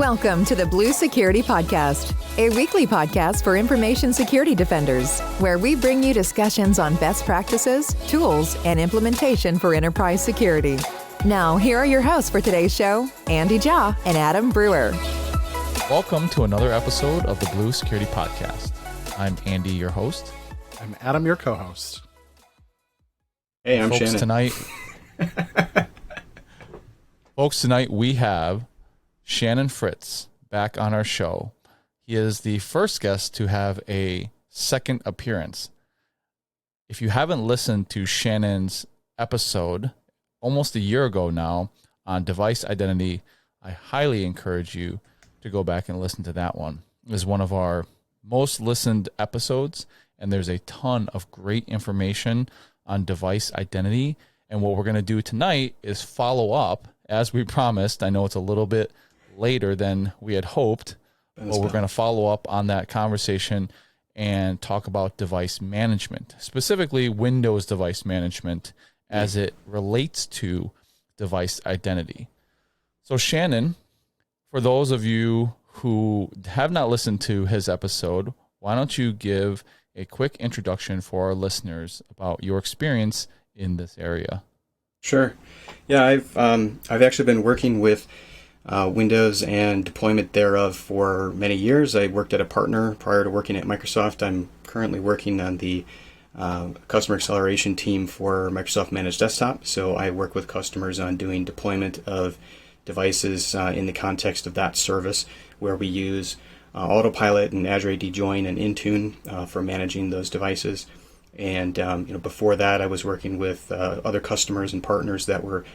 Welcome to the Blue Security Podcast, a weekly podcast for information security defenders, where we bring you discussions on best practices, tools, and implementation for enterprise security. Now, here are your hosts for today's show, Andy Jha and Adam Brewer. Welcome to another episode of the Blue Security Podcast. I'm Andy, your host. I'm Adam, your co-host. Hey, I'm Shannon. Tonight we have Shannon Fritz back on our show. He is the first guest to have a second appearance. If you haven't listened to Shannon's episode almost a year ago now on device identity, I highly encourage you to go back and listen to that one. It is one of our most listened episodes, and there's a ton of great information on device identity. And what we're going to do tonight is follow up, as we promised. I know it's a little bit later than we had hoped, but we're going to follow up on that conversation and talk about device management, specifically Windows device management as it relates to device identity. So Shannon, for those of you who have not listened to his episode, why don't you give a quick introduction for our listeners about your experience in this area? Sure. Yeah, I've actually been working with Windows and deployment thereof for many years. I worked at a partner prior to working at Microsoft. I'm currently working on the customer acceleration team for Microsoft Managed Desktop. So I work with customers on doing deployment of devices in the context of that service, where we use Autopilot and Azure AD Join and Intune for managing those devices. And before that, I was working with other customers and partners that were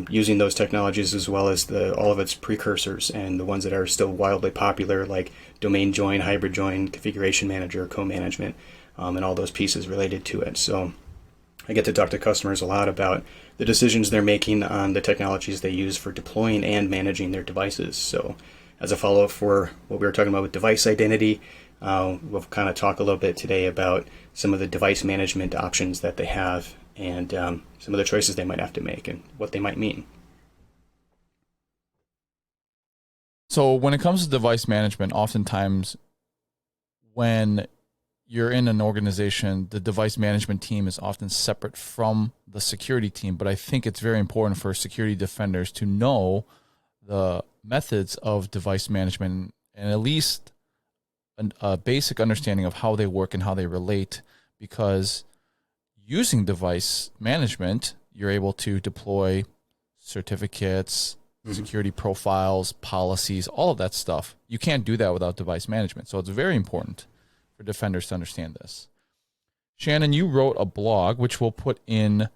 using those technologies, as well as all of its precursors and the ones that are still wildly popular, like Domain Join, Hybrid Join, Configuration Manager, Co-Management, and all those pieces related to it. So I get to talk to customers a lot about the decisions they're making on the technologies they use for deploying and managing their devices. So as a follow-up for what we were talking about with device identity, we'll kind of talk a little bit today about some of the device management options that they have and some of the choices they might have to make and what they might mean. So when it comes to device management, oftentimes when you're in an organization, the device management team is often separate from the security team. But I think it's very important for security defenders to know the methods of device management and at least a basic understanding of how they work and how they relate, because using device management, you're able to deploy certificates, security profiles, policies, all of that stuff. You can't do that without device management. So it's very important for defenders to understand this. Shannon, you wrote a blog, which we'll put in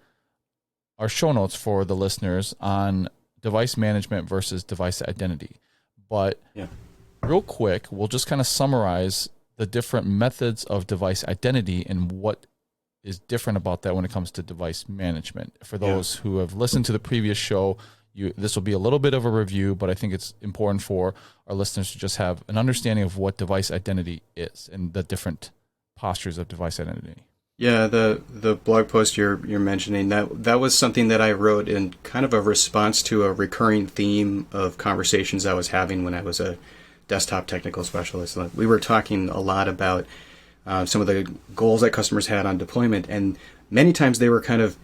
our show notes for the listeners, on device management versus device identity. But real quick, we'll just kind of summarize the different methods of device identity and what is different about that when it comes to device management. For those who have listened to the previous show, this will be a little bit of a review, but I think it's important for our listeners to just have an understanding of what device identity is and the different postures of device identity. Yeah, the blog post you're mentioning, that was something that I wrote in kind of a response to a recurring theme of conversations I was having when I was a desktop technical specialist. We were talking a lot about some of the goals that customers had on deployment, and many times they were kind of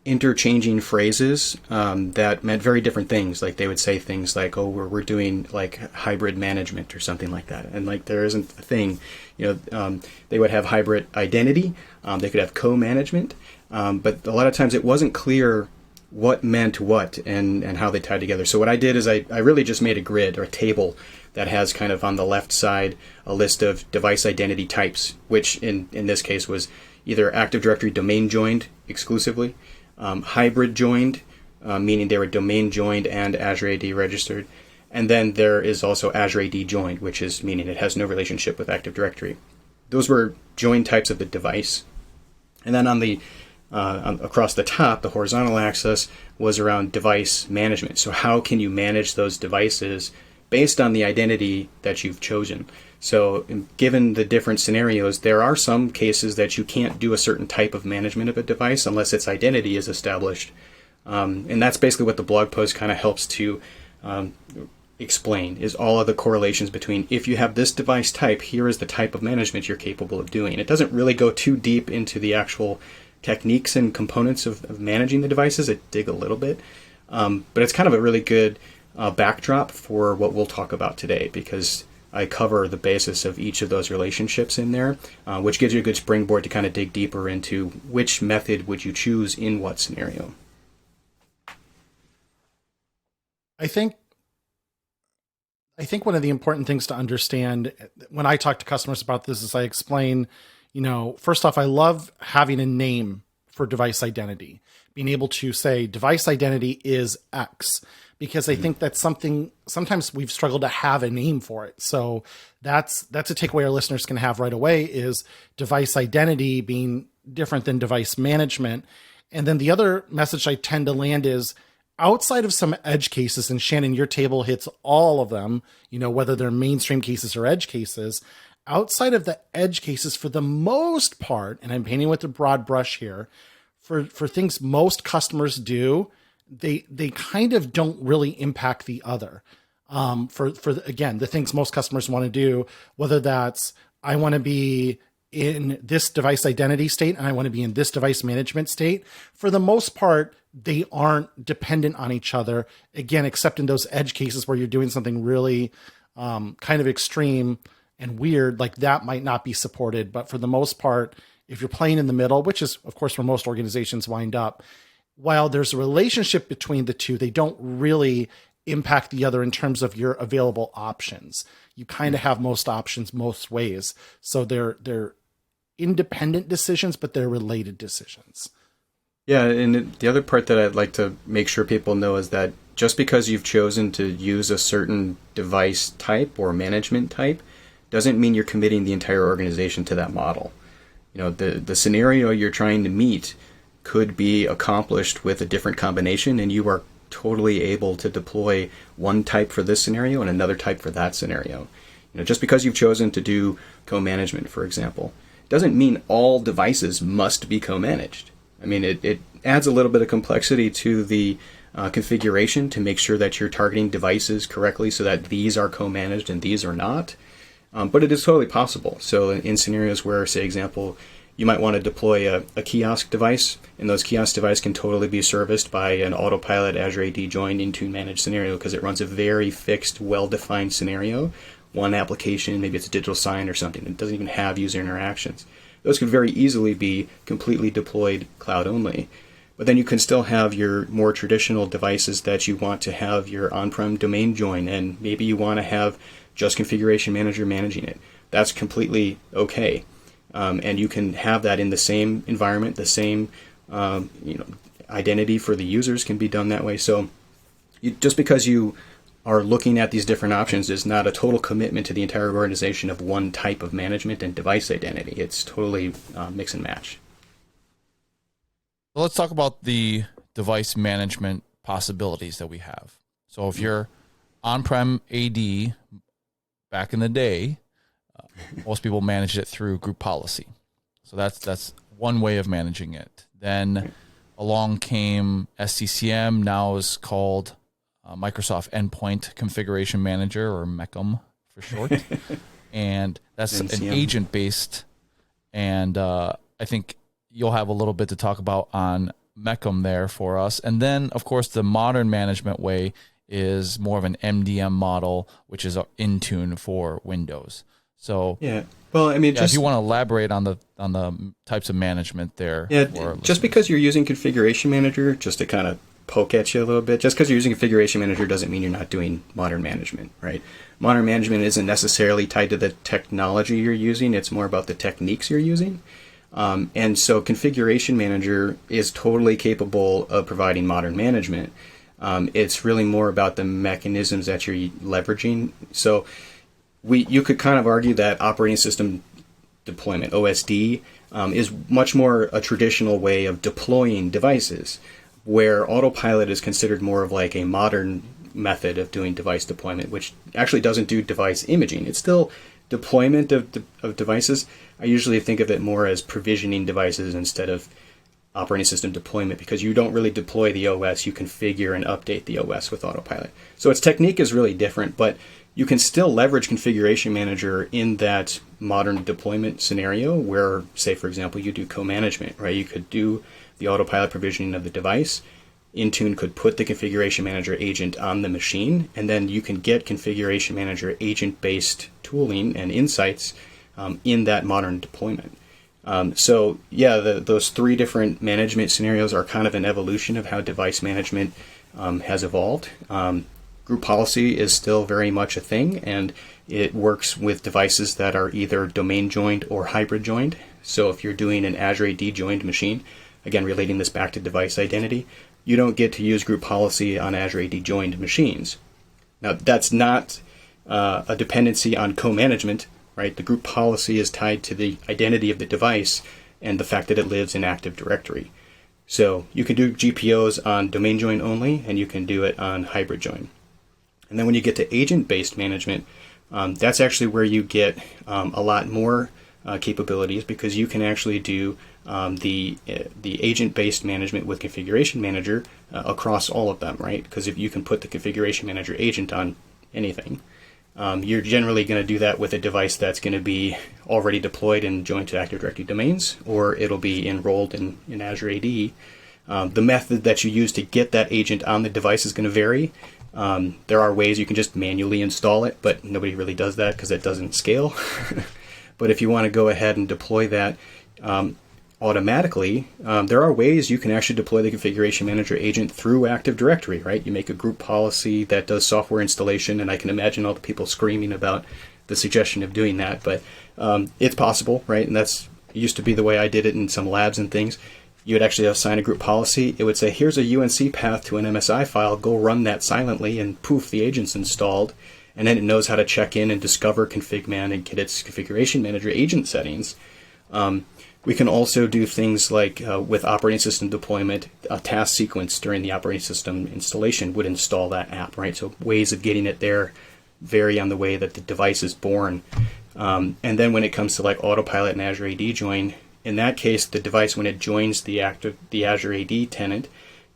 interchanging phrases that meant very different things. Like they would say things like, "Oh, we're doing like hybrid management" or something like that, and like there isn't a thing. They would have hybrid identity. They could have co-management, but a lot of times it wasn't clear what meant what and how they tied together. So what I did is I really just made a grid or a table that has kind of on the left side a list of device identity types, which in this case was either Active Directory domain joined exclusively, hybrid joined, meaning they were domain joined and Azure AD registered, and then there is also Azure AD joined, which is meaning it has no relationship with Active Directory. Those were joined types of the device. And then on the across the top, the horizontal axis was around device management. So how can you manage those devices based on the identity that you've chosen? So given the different scenarios, there are some cases that you can't do a certain type of management of a device unless its identity is established. And that's basically what the blog post kind of helps to explain, is all of the correlations between if you have this device type, here is the type of management you're capable of doing. It doesn't really go too deep into the actual techniques and components of managing the devices. It dig a little bit, but it's kind of a really good backdrop for what we'll talk about today, because I cover the basis of each of those relationships in there, which gives you a good springboard to kind of dig deeper into which method would you choose in what scenario. I think one of the important things to understand when I talk to customers about this is I explain, first off, I love having a name for device identity, being able to say device identity is X, because I think that's something sometimes we've struggled to have a name for it. So that's a takeaway our listeners can have right away, is device identity being different than device management. And then the other message I tend to land is, outside of some edge cases, and Shannon, your table hits all of them, whether they're mainstream cases or edge cases, outside of the edge cases, for the most part, and I'm painting with a broad brush here, for things most customers do, they kind of don't really impact the other. Again, the things most customers want to do, whether that's, I want to be in this device identity state and I want to be in this device management state, for the most part, they aren't dependent on each other. Again, except in those edge cases where you're doing something really kind of extreme and weird, like that might not be supported. But for the most part, if you're playing in the middle, which is, of course, where most organizations wind up, while there's a relationship between the two, they don't really impact the other in terms of your available options. You kind of have most options most ways. So they're independent decisions, but they're related decisions. Yeah, and the other part that I'd like to make sure people know is that just because you've chosen to use a certain device type or management type doesn't mean you're committing the entire organization to that model. The scenario you're trying to meet could be accomplished with a different combination, and you are totally able to deploy one type for this scenario and another type for that scenario. Just because you've chosen to do co-management, for example, doesn't mean all devices must be co-managed. I mean, it adds a little bit of complexity to the configuration to make sure that you're targeting devices correctly so that these are co-managed and these are not. But it is totally possible. So in scenarios where, say, example, you might want to deploy a kiosk device, and those kiosk devices can totally be serviced by an Autopilot Azure AD joined Intune managed scenario, because it runs a very fixed, well-defined scenario. One application, maybe it's a digital sign or something that doesn't even have user interactions. Those could very easily be completely deployed cloud only. But then you can still have your more traditional devices that you want to have your on-prem domain join, and maybe you want to have just Configuration Manager managing it. That's completely okay. And you can have that in the same environment, the same identity for the users can be done that way. So just because you are looking at these different options is not a total commitment to the entire organization of one type of management and device identity. It's totally mix and match. Well, let's talk about the device management possibilities that we have. So if you're on-prem AD back in the day, most people managed it through group policy. So that's one way of managing it. Then along came SCCM, now is called Microsoft Endpoint Configuration Manager, or MECM for short. And that's an agent-based. And I think you'll have a little bit to talk about on MECM there for us. And then, of course, the modern management way is more of an MDM model, which is Intune for Windows. So well, I mean, if you want to elaborate on the types of management there. Yeah, just because you're using Configuration Manager, just to kind of poke at you a little bit, just because you're using Configuration Manager doesn't mean you're not doing modern management, right? Modern management isn't necessarily tied to the technology you're using. It's more about the techniques you're using. And so Configuration Manager is totally capable of providing modern management. It's really more about the mechanisms that you're leveraging. So you could kind of argue that operating system deployment, OSD, is much more a traditional way of deploying devices, where Autopilot is considered more of like a modern method of doing device deployment, which actually doesn't do device imaging. It's still deployment of devices. I usually think of it more as provisioning devices instead of operating system deployment, because you don't really deploy the OS, you configure and update the OS with Autopilot. So its technique is really different, but you can still leverage Configuration Manager in that modern deployment scenario where, say, for example, you do co-management, right? You could do the autopilot provisioning of the device. Intune could put the Configuration Manager agent on the machine, and then you can get Configuration Manager agent-based tooling and insights in that modern deployment. So yeah, those three different management scenarios are kind of an evolution of how device management has evolved. Group policy is still very much a thing, and it works with devices that are either domain joined or hybrid joined. So if you're doing an Azure AD joined machine, again, relating this back to device identity, you don't get to use group policy on Azure AD joined machines. Now, that's not a dependency on co-management, right? The group policy is tied to the identity of the device and the fact that it lives in Active Directory. So you can do GPOs on domain join only, and you can do it on hybrid join. And then when you get to agent-based management, that's actually where you get a lot more capabilities, because you can actually do the agent-based management with Configuration Manager across all of them, right? Because if you can put the Configuration Manager agent on anything, you're generally going to do that with a device that's going to be already deployed and joined to Active Directory domains, or it'll be enrolled in Azure AD. The method that you use to get that agent on the device is going to vary. There are ways you can just manually install it, but nobody really does that because it doesn't scale. But if you want to go ahead and deploy that automatically, there are ways you can actually deploy the Configuration Manager agent through Active Directory, right? You make a group policy that does software installation, and I can imagine all the people screaming about the suggestion of doing that, but it's possible, right? And that's used to be the way I did it in some labs and things. You would actually assign a group policy. It would say, here's a UNC path to an MSI file. Go run that silently, and poof, the agent's installed. And then it knows how to check in and discover ConfigMan and get its Configuration Manager agent settings. We can also do things like with operating system deployment, a task sequence during the operating system installation would install that app, right? So ways of getting it there vary on the way that the device is born. And then when it comes to like Autopilot and Azure AD join, in that case, the device, when it joins the Azure AD tenant,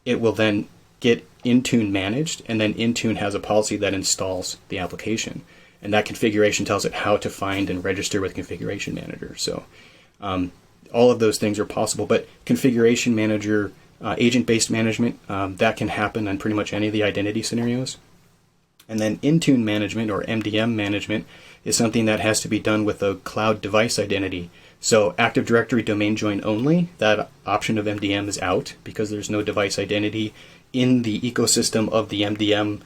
it will then get Intune managed, and then Intune has a policy that installs the application. And that configuration tells it how to find and register with Configuration Manager. So all of those things are possible, but Configuration Manager, agent-based management, that can happen on pretty much any of the identity scenarios. And then Intune management, or MDM management, is something that has to be done with a cloud device identity. So Active Directory domain join only, that option of MDM is out because there's no device identity in the ecosystem of the MDM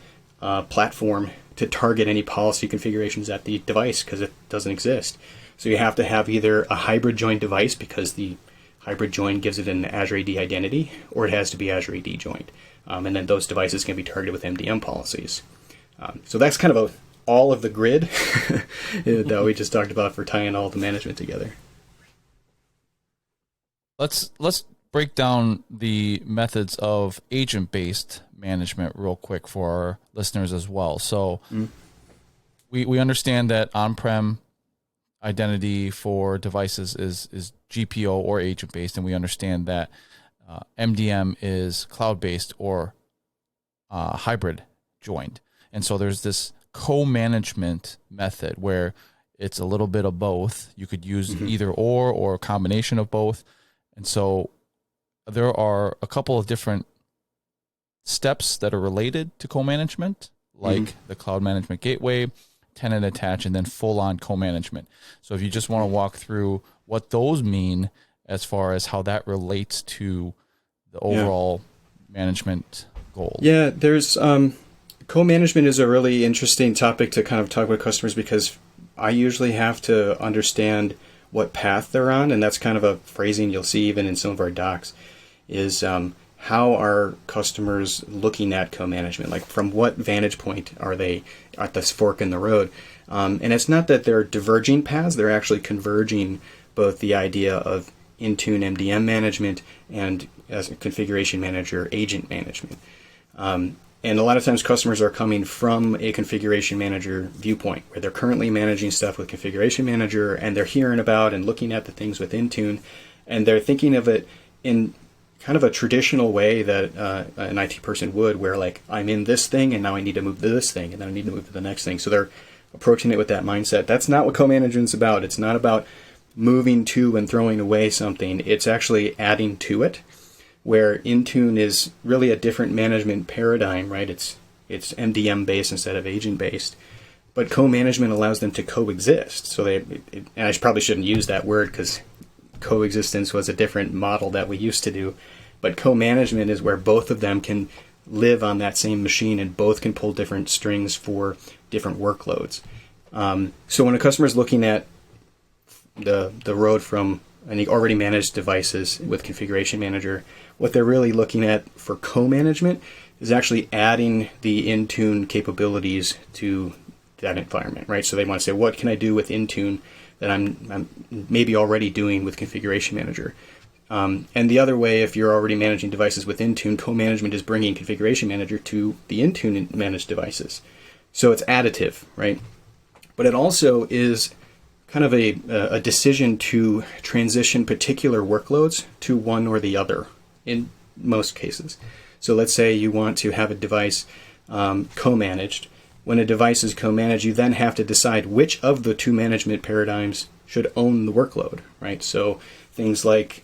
platform to target any policy configurations at the device, because it doesn't exist. So you have to have either a hybrid join device, because the hybrid join gives it an Azure AD identity, or it has to be Azure AD joined. And then those devices can be targeted with MDM policies. So that's kind of all of the grid that we just talked about for tying all the management together. Let's break down the methods of agent-based management real quick for our listeners as well. So we understand that on-prem identity for devices is GPO or agent-based, and we understand that MDM is cloud-based or hybrid joined. And so there's this co-management method where it's a little bit of both. You could use either or a combination of both. And so there are a couple of different steps that are related to co-management, like the cloud management gateway, tenant attach, and then full-on co-management. So if you just want to walk through what those mean as far as how that relates to the overall management goal. Yeah, there's co-management is a really interesting topic to kind of talk with customers, because I usually have to understand what path they're on, and that's kind of a phrasing you'll see even in some of our docs, is how are customers looking at co-management? Like, from what vantage point are they at this fork in the road? And it's not that they're diverging paths, they're actually converging both the idea of Intune MDM management and, as a Configuration Manager, agent management. And a lot of times customers are coming from a Configuration Manager viewpoint, where they're currently managing stuff with Configuration Manager, and they're hearing about and looking at the things with Intune, and they're thinking of it in kind of a traditional way that an IT person would, where like I'm in this thing and now I need to move to this thing and then I need to move to the next thing. So they're approaching it with that mindset. That's not what co-management is about. It's not about moving to and throwing away something. It's actually adding to it, where Intune is really a different management paradigm, right? It's MDM based instead of agent based. But co-management allows them to coexist. So and I probably shouldn't use that word because coexistence was a different model that we used to do. But co-management is where both of them can live on that same machine and both can pull different strings for different workloads. So when a customer is looking at the road from any already managed devices with Configuration Manager, what they're really looking at for co-management is actually adding the Intune capabilities to that environment, right? So they want to say, what can I do with Intune that I'm maybe already doing with Configuration Manager? And the other way, if you're already managing devices with Intune, co-management is bringing Configuration Manager to the Intune managed devices. So it's additive, right? But it also is kind of a decision to transition particular workloads to one or the other in most cases. So let's say you want to have a device co-managed. When a device is co-managed, you then have to decide which of the two management paradigms should own the workload, right? So things like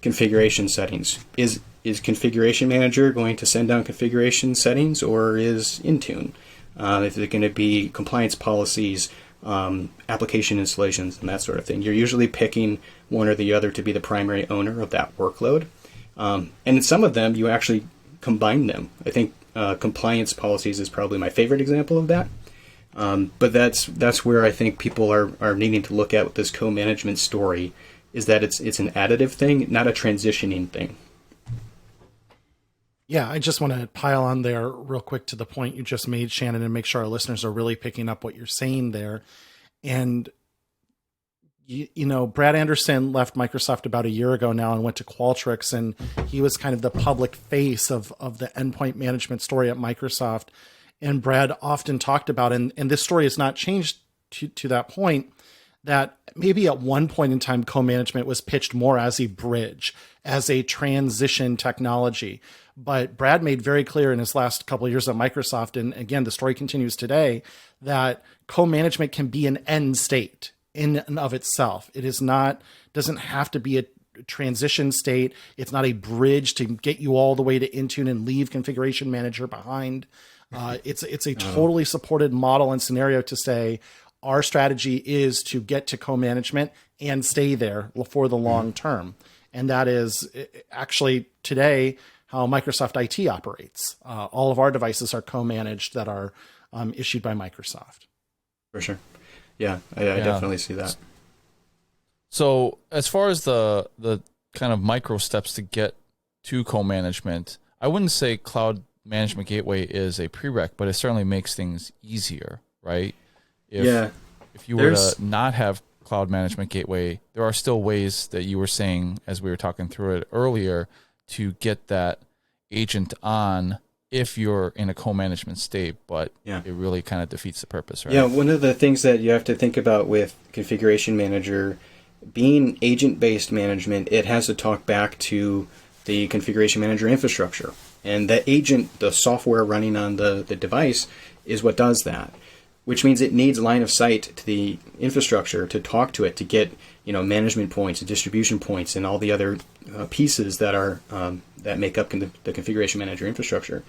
configuration settings. Is Configuration Manager going to send down configuration settings, or is Intune? If they're going to be compliance policies, application installations, and that sort of thing. You're usually picking one or the other to be the primary owner of that workload. And in some of them, you actually combine them. I think compliance policies is probably my favorite example of that. But that's where I think people are needing to look at with this co-management story, is that it's an additive thing, not a transitioning thing. Yeah, I just want to pile on there real quick to the point you just made, Shannon, and make sure our listeners are really picking up what you're saying there. And, you know, Brad Anderson left Microsoft about a year ago now and went to Qualtrics, and he was kind of the public face of the endpoint management story at Microsoft. And Brad often talked about, and this story has not changed to that point, that maybe at one point in time, co-management was pitched more as a bridge, as a transition technology. But Brad made very clear in his last couple of years at Microsoft, and again, the story continues today, that co-management can be an end state in and of itself. It is not, doesn't have to be a transition state. It's not a bridge to get you all the way to Intune and leave Configuration Manager behind. It's a totally supported model and scenario to say, our strategy is to get to co-management and stay there for the long term. And that is actually today how Microsoft IT operates. All of our devices are co-managed that are issued by Microsoft. For sure. Yeah, I definitely see that. So as far as the kind of micro steps to get to co-management, I wouldn't say Cloud Management Gateway is a prereq, but it certainly makes things easier, right? If you were to not have Cloud Management Gateway, there are still ways that you were saying, as we were talking through it earlier, to get that agent on if you're in a co-management state, but it really kind of defeats the purpose, right? Yeah, one of the things that you have to think about with Configuration Manager, being agent-based management, it has to talk back to the Configuration Manager infrastructure. And the agent, the software running on the device, is what does that, which means it needs line of sight to the infrastructure to talk to it, to get management points and distribution points and all the other pieces that are that make up the Configuration Manager infrastructure.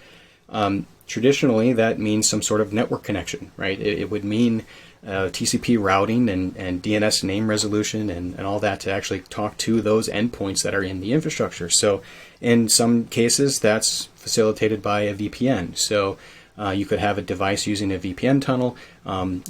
Traditionally, that means some sort of network connection, right? It would mean TCP routing and DNS name resolution and all that to actually talk to those endpoints that are in the infrastructure. So in some cases, that's facilitated by a VPN. So you could have a device using a VPN tunnel.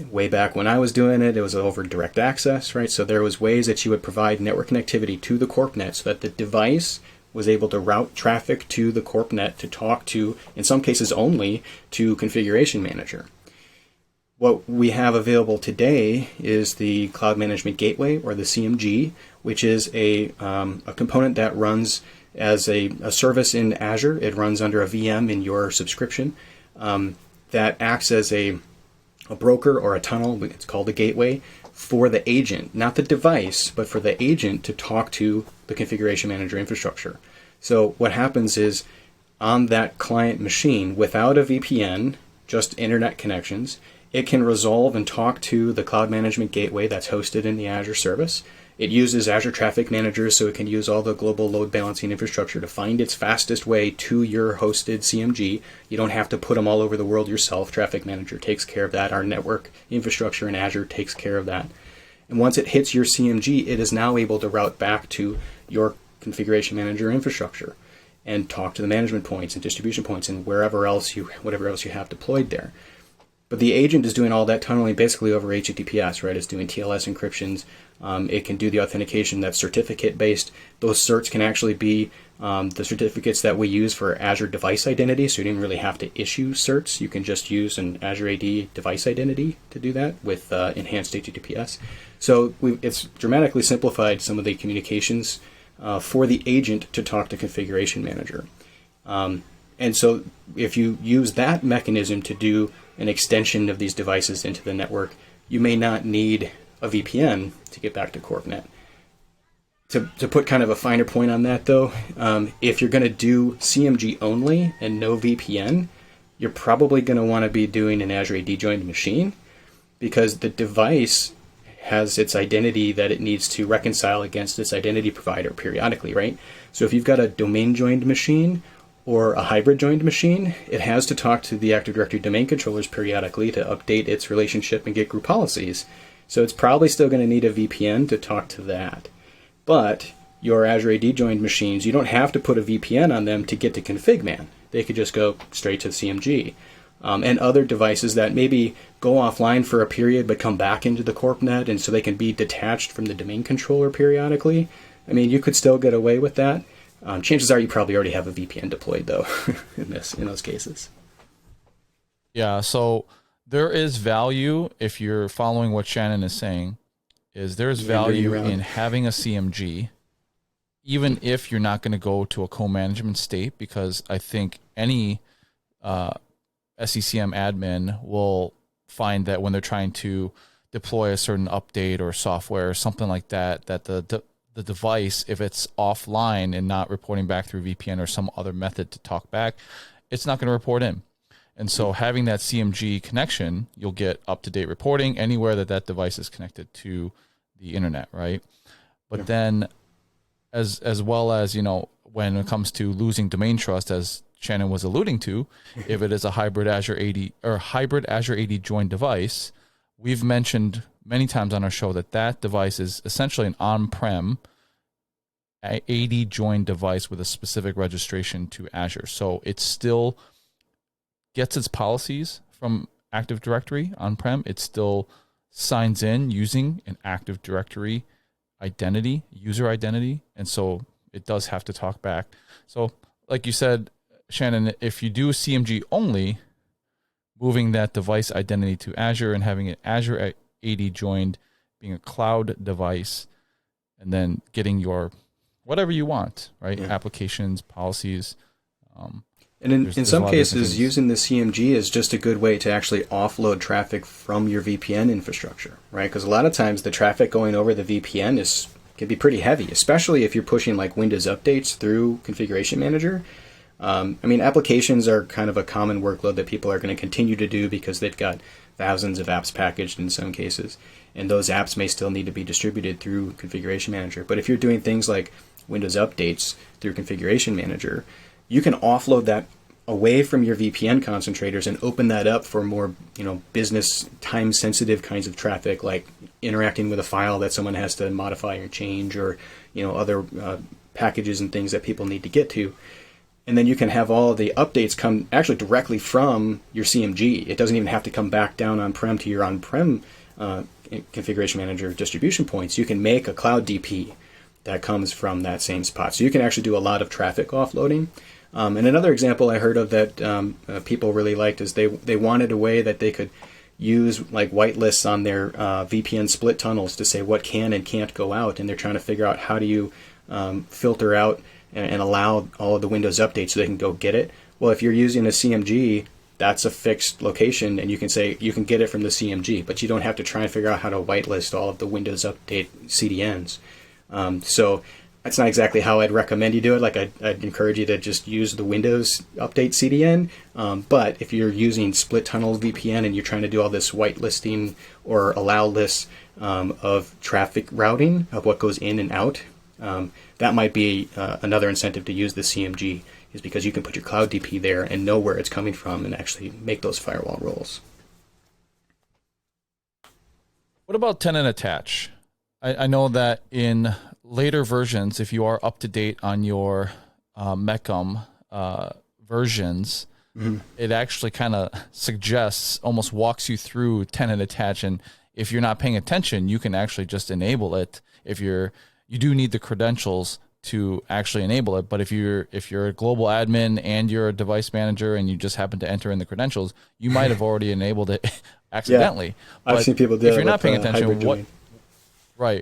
Way back when I was doing it, it was over direct access, right? So there was ways that you would provide network connectivity to the CorpNet so that the device was able to route traffic to the CorpNet to talk to, in some cases only, to Configuration Manager. What we have available today is the Cloud Management Gateway, or the CMG, which is a component that runs as a service in Azure. It runs under a VM in your subscription. That acts as a broker or a tunnel. It's called a gateway for the agent, not the device, but for the agent to talk to the Configuration Manager infrastructure. So what happens is on that client machine, without a VPN, just internet connections, it can resolve and talk to the cloud management gateway that's hosted in the Azure service. It uses Azure Traffic Manager, so it can use all the global load balancing infrastructure to find its fastest way to your hosted CMG. You don't have to put them all over the world yourself. Traffic Manager takes care of that. Our network infrastructure in Azure takes care of that. And once it hits your CMG, it is now able to route back to your configuration manager infrastructure and talk to the management points and distribution points and whatever else you have deployed there. But the agent is doing all that tunneling basically over HTTPS, right? It's doing TLS encryptions. It can do the authentication that's certificate-based. Those certs can actually be the certificates that we use for Azure Device Identity, so you don't really have to issue certs. You can just use an Azure AD Device Identity to do that with enhanced HTTPS. So it's dramatically simplified some of the communications for the agent to talk to Configuration Manager. And so if you use that mechanism to do an extension of these devices into the network, you may not need a VPN to get back to CorpNet. To put kind of a finer point on that, though, if you're going to do CMG only and no VPN, you're probably going to want to be doing an Azure AD joined machine, because the device has its identity that it needs to reconcile against its identity provider periodically, right? So if you've got a domain joined machine or a hybrid joined machine, it has to talk to the Active Directory domain controllers periodically to update its relationship and get group policies. So it's probably still going to need a VPN to talk to that. But your Azure AD joined machines, you don't have to put a VPN on them to get to ConfigMan. They could just go straight to CMG. And other devices that maybe go offline for a period but come back into the CorpNet, and so they can be detached from the domain controller periodically. I mean, you could still get away with that. Chances are you probably already have a VPN deployed, though, in those cases. Yeah, so there is value, if you're following what Shannon is saying, is there's value in having a CMG, even if you're not going to go to a co-management state, because I think any SCCM admin will find that when they're trying to deploy a certain update or software or something like that, that the device, if it's offline and not reporting back through VPN or some other method to talk back, it's not going to report in. And so having that CMG connection, you'll get up-to-date reporting anywhere that device is connected to the internet, right? But then as well as, when it comes to losing domain trust, as Shannon was alluding to, if it is a hybrid Azure AD or hybrid Azure AD joined device, we've mentioned many times on our show that device is essentially an on-prem AD joined device with a specific registration to Azure. So it still gets its policies from Active Directory on-prem. It still signs in using an Active Directory identity, user identity, and so it does have to talk back. So like you said, Shannon, if you do CMG only, moving that device identity to Azure and having an Azure AD joined, being a cloud device, and then getting your whatever you want, right? Yeah. Applications, policies. And in some cases, using the CMG is just a good way to actually offload traffic from your VPN infrastructure, right? Because a lot of times the traffic going over the VPN can be pretty heavy, especially if you're pushing like Windows updates through Configuration Manager. Applications are kind of a common workload that people are going to continue to do because they've got thousands of apps packaged in some cases, and those apps may still need to be distributed through Configuration Manager. But if you're doing things like Windows updates through Configuration Manager, you can offload that away from your VPN concentrators and open that up for more, business time-sensitive kinds of traffic, like interacting with a file that someone has to modify or change, or other packages and things that people need to get to. And then you can have all of the updates come actually directly from your CMG. It doesn't even have to come back down on-prem to your on-prem Configuration Manager distribution points. You can make a cloud DP that comes from that same spot. So you can actually do a lot of traffic offloading. And another example I heard of that people really liked is they wanted a way that they could use like whitelists on their VPN split tunnels to say what can and can't go out, and they're trying to figure out how do you filter out and allow all of the Windows updates so they can go get it. Well, if you're using a CMG, that's a fixed location, and you can say you can get it from the CMG, but you don't have to try and figure out how to whitelist all of the Windows update CDNs. So That's not exactly how I'd recommend you do it. Like I'd encourage you to just use the Windows Update CDN. But if you're using split tunnel VPN and you're trying to do all this whitelisting or allow lists of traffic routing of what goes in and out, that might be another incentive to use the CMG, is because you can put your Cloud DP there and know where it's coming from and actually make those firewall roles. What about tenant attach? I know that in later versions, if you are up to date on your Mecum versions, it actually kind of suggests, almost walks you through tenant attach. And if you're not paying attention, you can actually just enable it. You do need the credentials to actually enable it. But if you're a global admin and you're a device manager and you just happen to enter in the credentials, you might have already enabled it accidentally. Yeah, I've seen people do it. If you're not paying attention,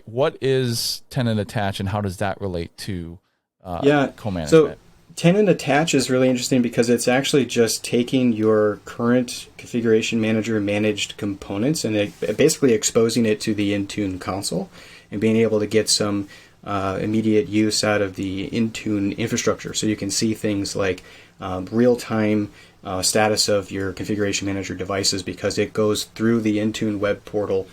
what is tenant attach and how does that relate to co-management? So tenant attach is really interesting because it's actually just taking your current configuration manager managed components and basically exposing it to the Intune console and being able to get some immediate use out of the Intune infrastructure. So you can see things like real-time status of your configuration manager devices, because it goes through the Intune web portal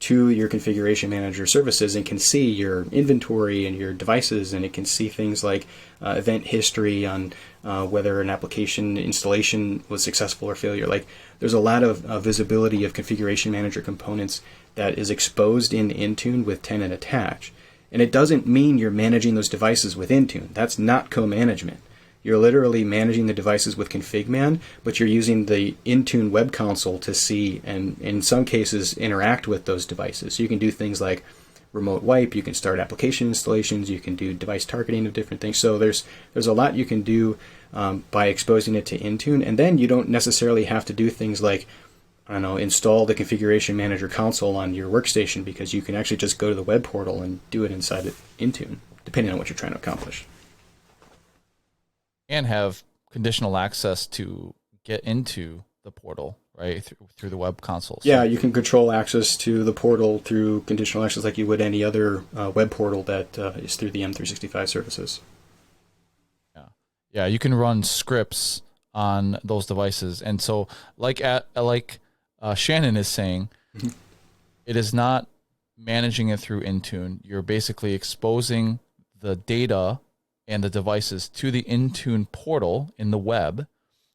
to your configuration manager services and can see your inventory and your devices, and it can see things like event history on whether an application installation was successful or failure. Like, there's a lot of visibility of configuration manager components that is exposed in Intune with tenant attach. And it doesn't mean you're managing those devices with Intune. That's not co-management. You're literally managing the devices with ConfigMan, but you're using the Intune web console to see and in some cases interact with those devices. So you can do things like remote wipe, you can start application installations, you can do device targeting of different things. So there's a lot you can do by exposing it to Intune, and then you don't necessarily have to do things like, I don't know, install the configuration manager console on your workstation, because you can actually just go to the web portal and do it inside of Intune, depending on what you're trying to accomplish. And have conditional access to get into the portal, right, through the web console. So, yeah, you can control access to the portal through conditional access like you would any other web portal that is through the M365 services. Yeah, you can run scripts on those devices. And so like Shannon is saying, it is not managing it through Intune. You're basically exposing the data and the devices to the Intune portal in the web,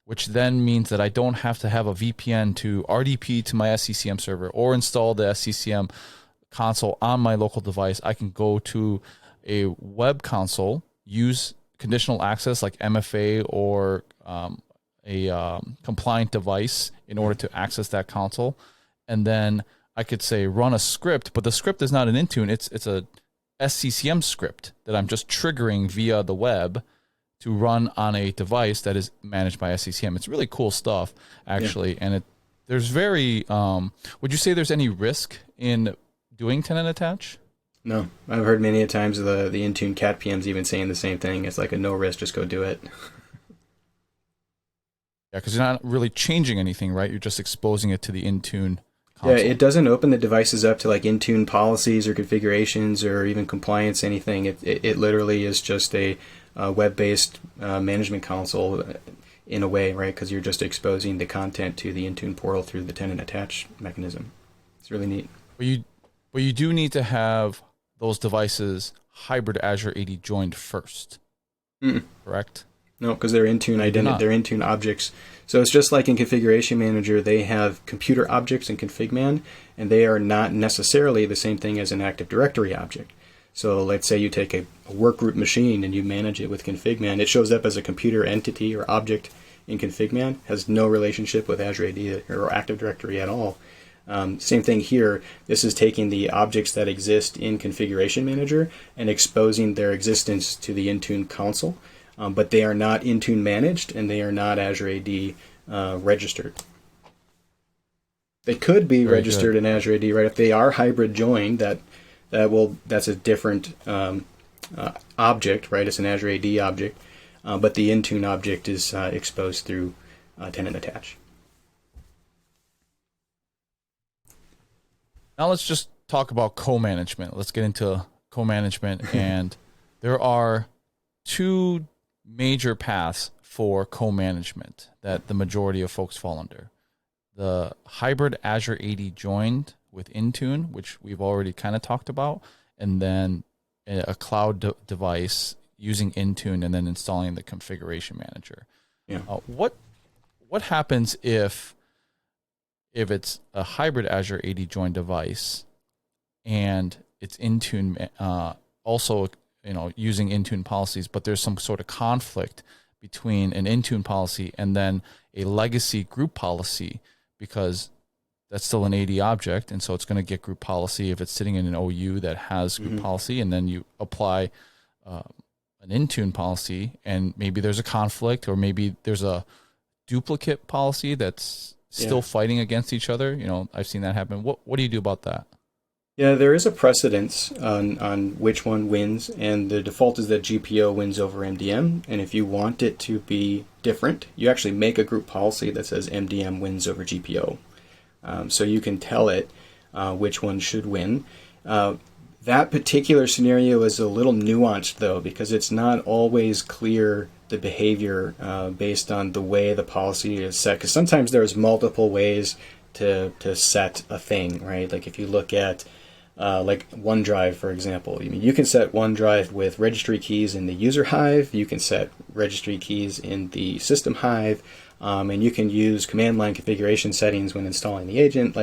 which then means that I don't have to have a VPN to RDP to my SCCM server or install the SCCM console on my local device. I can go to a web console, use conditional access like MFA or a compliant device in order to access that console. And then I could say run a script, but the script is not an Intune. It's a SCCM script that I'm just triggering via the web to run on a device that is managed by SCCM. It's really cool stuff, actually. Yeah. And there's very, would you say there's any risk in doing tenant attach? No, I've heard many a times the Intune cat PMs even saying the same thing. It's like a no risk, just go do it. Yeah, because you're not really changing anything, right? You're just exposing it to the Intune console. Yeah, it doesn't open the devices up to like Intune policies or configurations or even compliance, anything. It literally is just a web-based management console in a way, right? Because you're just exposing the content to the Intune portal through the tenant attach mechanism. It's really neat. But you do need to have those devices hybrid Azure AD joined first, correct? No, because they're Intune identity, they're Intune objects. So it's just like in Configuration Manager, they have computer objects in ConfigMan, and they are not necessarily the same thing as an Active Directory object. So let's say you take a workgroup machine and you manage it with ConfigMan. It shows up as a computer entity or object in ConfigMan, has no relationship with Azure AD or Active Directory at all. Same thing here. This is taking the objects that exist in Configuration Manager and exposing their existence to the Intune console. But they are not Intune managed and they are not Azure AD registered. They could be registered in Azure AD, right? If they are hybrid joined, that's a different object, right? It's an Azure AD object, but the Intune object is exposed through tenant attach. Now let's just talk about co-management. Let's get into co-management and there are two major paths for co-management that the majority of folks fall under. The hybrid Azure AD joined with Intune, which we've already kind of talked about, and then a cloud device using Intune and then installing the configuration manager. Yeah. What happens if it's a hybrid Azure AD joined device and it's Intune also using Intune policies, but there's some sort of conflict between an Intune policy and then a legacy group policy, because that's still an AD object, and so it's going to get group policy if it's sitting in an OU that has group policy, and then you apply an Intune policy, and maybe there's a conflict, or maybe there's a duplicate policy that's still fighting against each other. I've seen that happen. What do you do about that? Yeah, there is a precedence on which one wins, and the default is that GPO wins over MDM. And if you want it to be different, you actually make a group policy that says MDM wins over GPO. So you can tell it which one should win. That particular scenario is a little nuanced, though, because it's not always clear the behavior based on the way the policy is set. Because sometimes there's multiple ways to set a thing, right? Like if you look at like OneDrive, for example, you can set OneDrive with registry keys in the user hive. You can set registry keys in the system hive, and you can use command line configuration settings when installing the agent.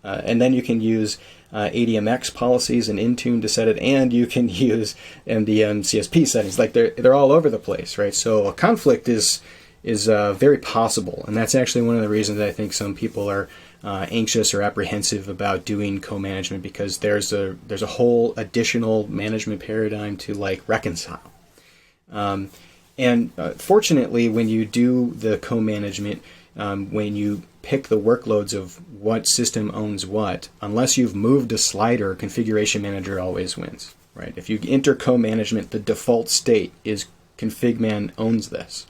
And then you can use ADMX policies in Intune to set it, and you can use MDM CSP settings. Like they're all over the place, right? So a conflict is very possible, and that's actually one of the reasons I think some people are anxious or apprehensive about doing co-management, because there's a whole additional management paradigm to reconcile. And fortunately, when you do the co-management, when you pick the workloads of what system owns what, unless you've moved a slider, configuration manager always wins, right? If you enter co-management, the default state is configman owns this.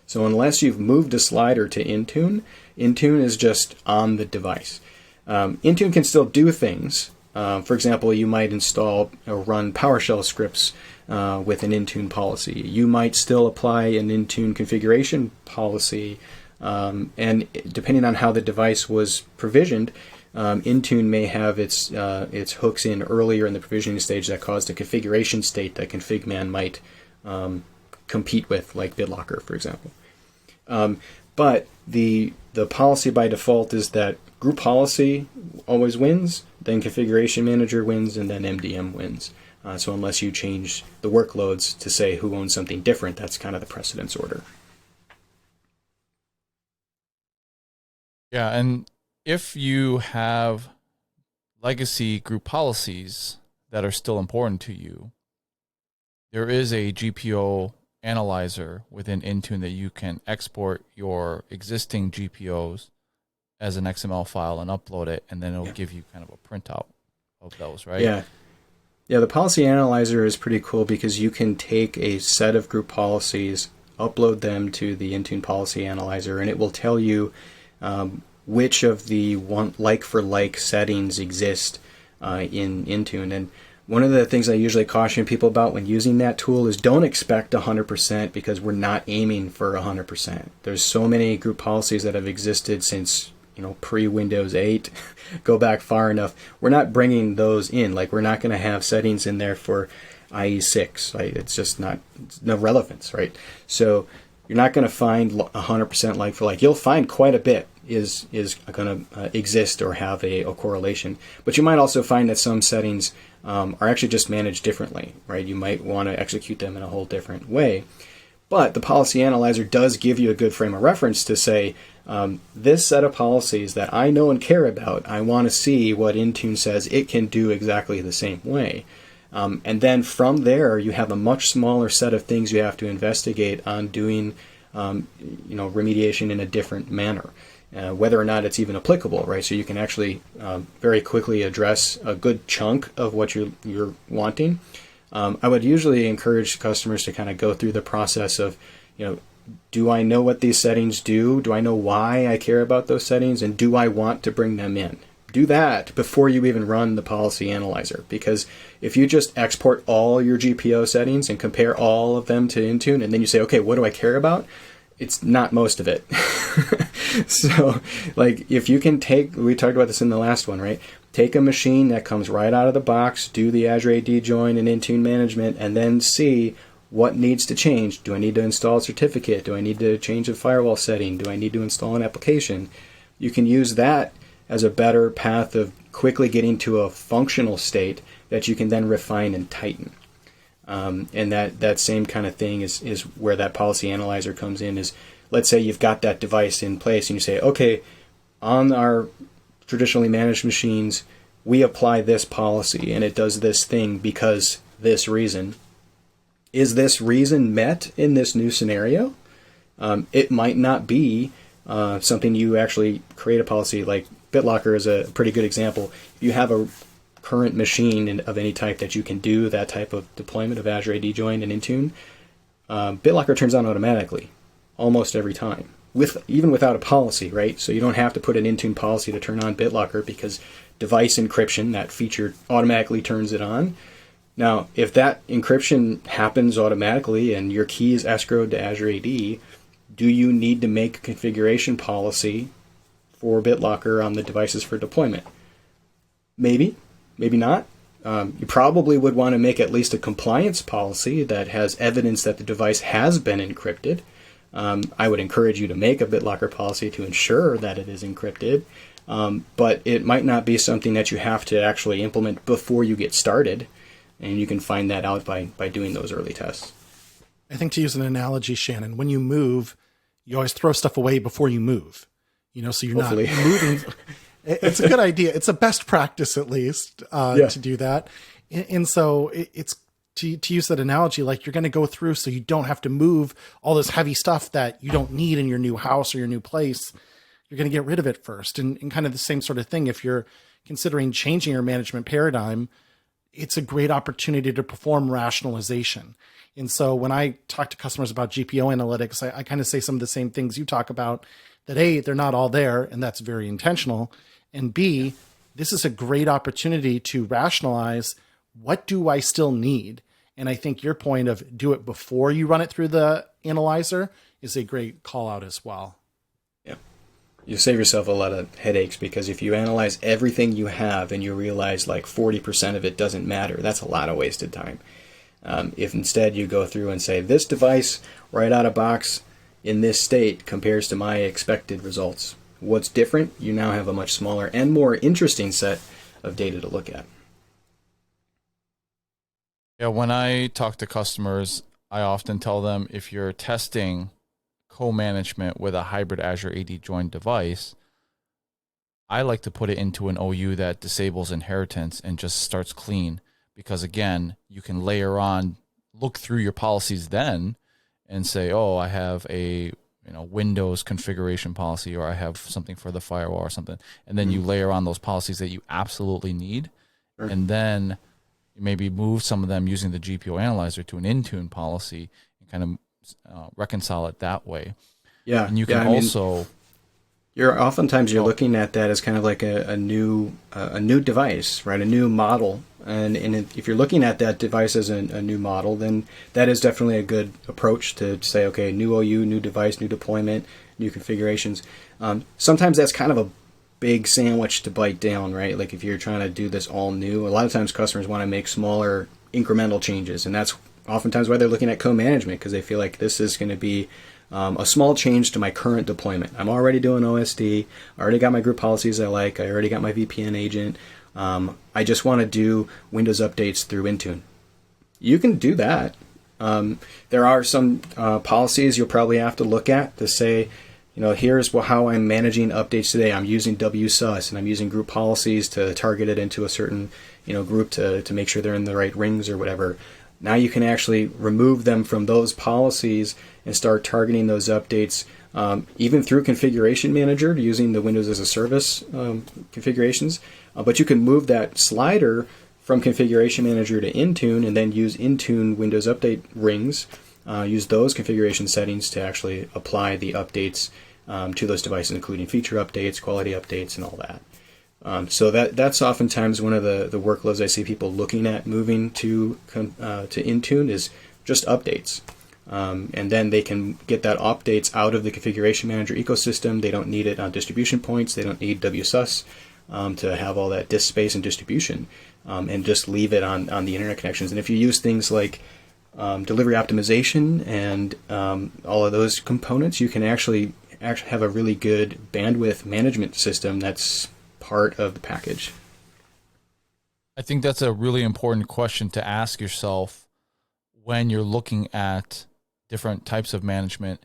So unless you've moved a slider to Intune, Intune is just on the device. Intune can still do things. For example, you might install or run PowerShell scripts with an Intune policy. You might still apply an Intune configuration policy, and depending on how the device was provisioned, Intune may have its hooks in earlier in the provisioning stage that caused a configuration state that configman might compete with, like BitLocker, for example. But the policy by default is that group policy always wins, then configuration manager wins, and then MDM wins. So unless you change the workloads to say who owns something different, that's kind of the precedence order. Yeah, and if you have legacy group policies that are still important to you, there is a GPO analyzer within Intune that you can export your existing GPOs as an XML file and upload it, and then it'll give you kind of a printout of those, right? Yeah. Yeah, the policy analyzer is pretty cool because you can take a set of group policies, upload them to the Intune policy analyzer, and it will tell you which of the like-for-like settings exist in Intune. And one of the things I usually caution people about when using that tool is don't expect 100%, because we're not aiming for 100%. There's so many group policies that have existed since pre-Windows 8, go back far enough. We're not bringing those in. We're not going to have settings in there for IE6. Right? It's just no relevance, right? So you're not going to find 100% like for like. You'll find quite a bit is going to exist or have a correlation. But you might also find that some settings are actually just managed differently, right? You might want to execute them in a whole different way. But the policy analyzer does give you a good frame of reference to say, this set of policies that I know and care about, I want to see what Intune says it can do exactly the same way. And then from there, you have a much smaller set of things you have to investigate on doing remediation in a different manner, whether or not it's even applicable, right? So you can actually very quickly address a good chunk of what you're wanting. I would usually encourage customers to kind of go through the process of, do I know what these settings do? Do I know why I care about those settings? And do I want to bring them in? do that before you even run the policy analyzer. Because if you just export all your GPO settings and compare all of them to Intune, and then you say, okay, what do I care about? It's not most of it. So, like, if you can we talked about this in the last one, right? Take a machine that comes right out of the box, do the Azure AD join and Intune management, and then see what needs to change. Do I need to install a certificate? Do I need to change a firewall setting? Do I need to install an application? You can use that as a better path of quickly getting to a functional state that you can then refine and tighten. And that same kind of thing is where that policy analyzer comes in. Is, let's say you've got that device in place and you say, okay, on our traditionally managed machines, we apply this policy and it does this thing because this reason. Is this reason met in this new scenario? It might not be something you actually create a policy. Like BitLocker is a pretty good example. If you have a current machine of any type that you can do that type of deployment of Azure AD Join and Intune, BitLocker turns on automatically almost every time, even without a policy, right? So you don't have to put an Intune policy to turn on BitLocker because device encryption, that feature, automatically turns it on. Now, if that encryption happens automatically and your key is escrowed to Azure AD, do you need to make a configuration policy for BitLocker on the devices for deployment? Maybe, maybe not. You probably would want to make at least a compliance policy that has evidence that the device has been encrypted. I would encourage you to make a BitLocker policy to ensure that it is encrypted, but it might not be something that you have to actually implement before you get started, and you can find that out by doing those early tests. I think, to use an analogy, Shannon, when you move, you always throw stuff away before you move, so you're Hopefully. Not moving. It's a good idea. It's a best practice, at least, to do that. And so it's to use that analogy, like you're going to go through so you don't have to move all this heavy stuff that you don't need in your new house or your new place. You're going to get rid of it first. And kind of the same sort of thing. If you're considering changing your management paradigm, it's a great opportunity to perform rationalization. And so when I talk to customers about GPO analytics, I kind of say some of the same things you talk about, that A, they're not all there, and that's very intentional. And B, this is a great opportunity to rationalize, what do I still need? And I think your point of do it before you run it through the analyzer is a great call out as well. Yeah. You save yourself a lot of headaches, because if you analyze everything you have and you realize like 40% of it doesn't matter, that's a lot of wasted time. If instead you go through and say, this device right out of box in this state compares to my expected results. What's different? You now have a much smaller and more interesting set of data to look at. Yeah, when I talk to customers, I often tell them, if you're testing co-management with a hybrid Azure AD joined device, I like to put it into an OU that disables inheritance and just starts clean. Because again, you can layer on, look through your policies then and say, oh, I have a Windows configuration policy, or I have something for the firewall or something. And then you layer on those policies that you absolutely need. Sure. And then you maybe move some of them using the GPO analyzer to an Intune policy and kind of reconcile it that way. Yeah. And you can also... Oftentimes you're looking at that as kind of like a new device, right? A new model. And if you're looking at that device as a new model, then that is definitely a good approach to say, okay, new OU, new device, new deployment, new configurations. Sometimes that's kind of a big sandwich to bite down, right? Like if you're trying to do this all new, a lot of times customers want to make smaller incremental changes. And that's oftentimes why they're looking at co-management, because they feel like this is going to be a small change to my current deployment. I'm already doing OSD. I already got my group policies I like. I already got my VPN agent. I just want to do Windows updates through Intune. You can do that. There are some policies you'll probably have to look at to say, here's how I'm managing updates today. I'm using WSUS, and I'm using group policies to target it into a certain group to make sure they're in the right rings or whatever. Now you can actually remove them from those policies and start targeting those updates, even through Configuration Manager, using the Windows as a Service configurations. But you can move that slider from Configuration Manager to Intune, and then use Intune Windows Update rings, use those configuration settings to actually apply the updates to those devices, including feature updates, quality updates, and all that. So that's oftentimes one of the workloads I see people looking at moving to Intune is just updates. And then they can get that updates out of the configuration manager ecosystem. They don't need it on distribution points. They don't need WSUS to have all that disk space and distribution, and just leave it on the internet connections. And if you use things like delivery optimization and all of those components, you can actually have a really good bandwidth management system that's part of the package. I think that's a really important question to ask yourself when you're looking at different types of management.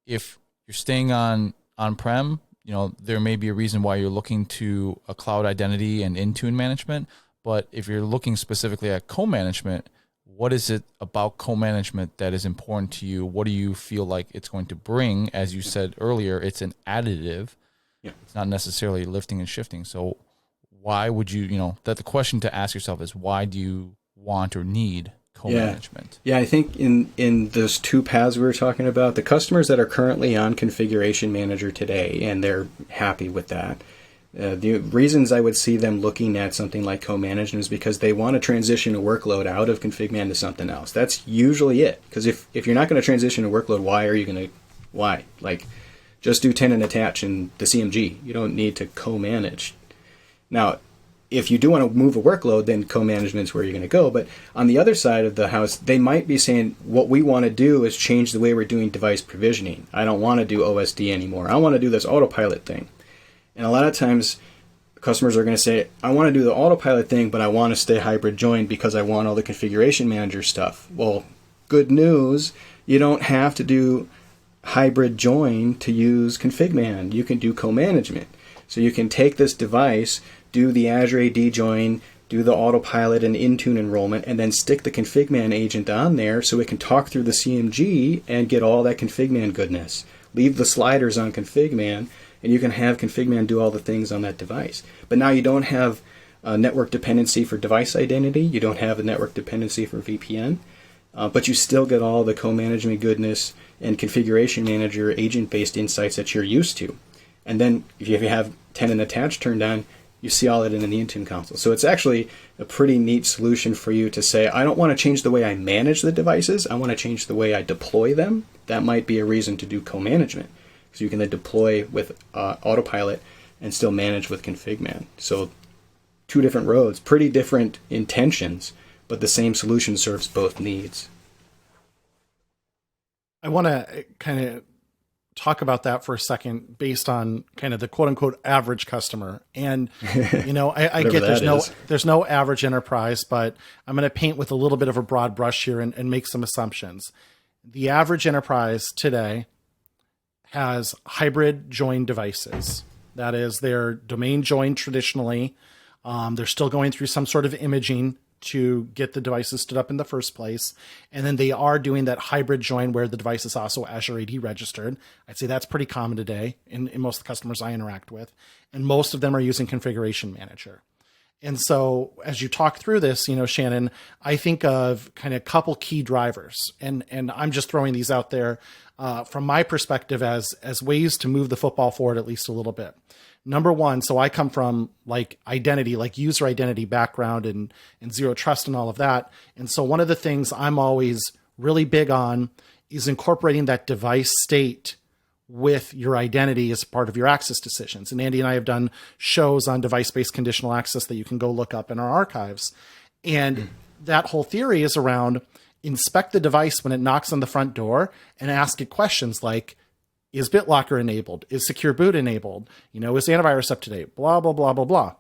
If you're staying on-prem, there may be a reason why you're looking to a cloud identity and Intune management. But if you're looking specifically at co-management, what is it about co-management that is important to you? What do you feel like it's going to bring? As you said earlier, it's an additive. Yeah. It's not necessarily lifting and shifting. So why would you, that the question to ask yourself is, why do you want or need co-management? Yeah, I think in those two paths we were talking about, the customers that are currently on Configuration Manager today, and they're happy with that, the reasons I would see them looking at something like co-management is because they want to transition a workload out of ConfigMan to something else. That's usually it. Because if you're not going to transition a workload, why? Like, just do tenant attach in the CMG. You don't need to co-manage. Now, if you do want to move a workload, then co-management is where you're going to go. But on the other side of the house, they might be saying, what we want to do is change the way we're doing device provisioning. I don't want to do OSD anymore. I want to do this autopilot thing. And a lot of times, customers are going to say, I want to do the autopilot thing, but I want to stay hybrid joined because I want all the configuration manager stuff. Well, good news, you don't have to do hybrid join to use ConfigMan. You can do co-management. So you can take this device, do the Azure AD join, do the autopilot and Intune enrollment, and then stick the ConfigMan agent on there so it can talk through the CMG and get all that ConfigMan goodness. Leave the sliders on ConfigMan, and you can have ConfigMan do all the things on that device. But now you don't have a network dependency for device identity. You don't have a network dependency for VPN. But you still get all the co-management goodness and configuration manager agent-based insights that you're used to. And then if you have tenant attach turned on, you see all that in the Intune console. So it's actually a pretty neat solution for you to say, I don't want to change the way I manage the devices. I want to change the way I deploy them. That might be a reason to do co-management. So you can then deploy with autopilot and still manage with ConfigMan. So two different roads, pretty different intentions, but the same solution serves both needs. I want to kind of talk about that for a second based on kind of the quote unquote average customer. And, I get there's no average enterprise, but I'm going to paint with a little bit of a broad brush here and make some assumptions. The average enterprise today has hybrid joined devices. That is, they're domain joined traditionally. They're still going through some sort of imaging to get the devices stood up in the first place. And then they are doing that hybrid join where the device is also Azure AD registered. I'd say that's pretty common today in most of the customers I interact with. And most of them are using Configuration Manager. And so as you talk through this, Shannon, I think of kind of a couple key drivers. And I'm just throwing these out there from my perspective as ways to move the football forward at least a little bit. Number one, so I come from identity, user identity background and zero trust and all of that. And so one of the things I'm always really big on is incorporating that device state with your identity as part of your access decisions. And Andy and I have done shows on device-based conditional access that you can go look up in our archives. And that whole theory is around inspect the device when it knocks on the front door and ask it questions like, is BitLocker enabled? Is Secure Boot enabled? Is antivirus up to date? Blah, blah, blah, blah, blah.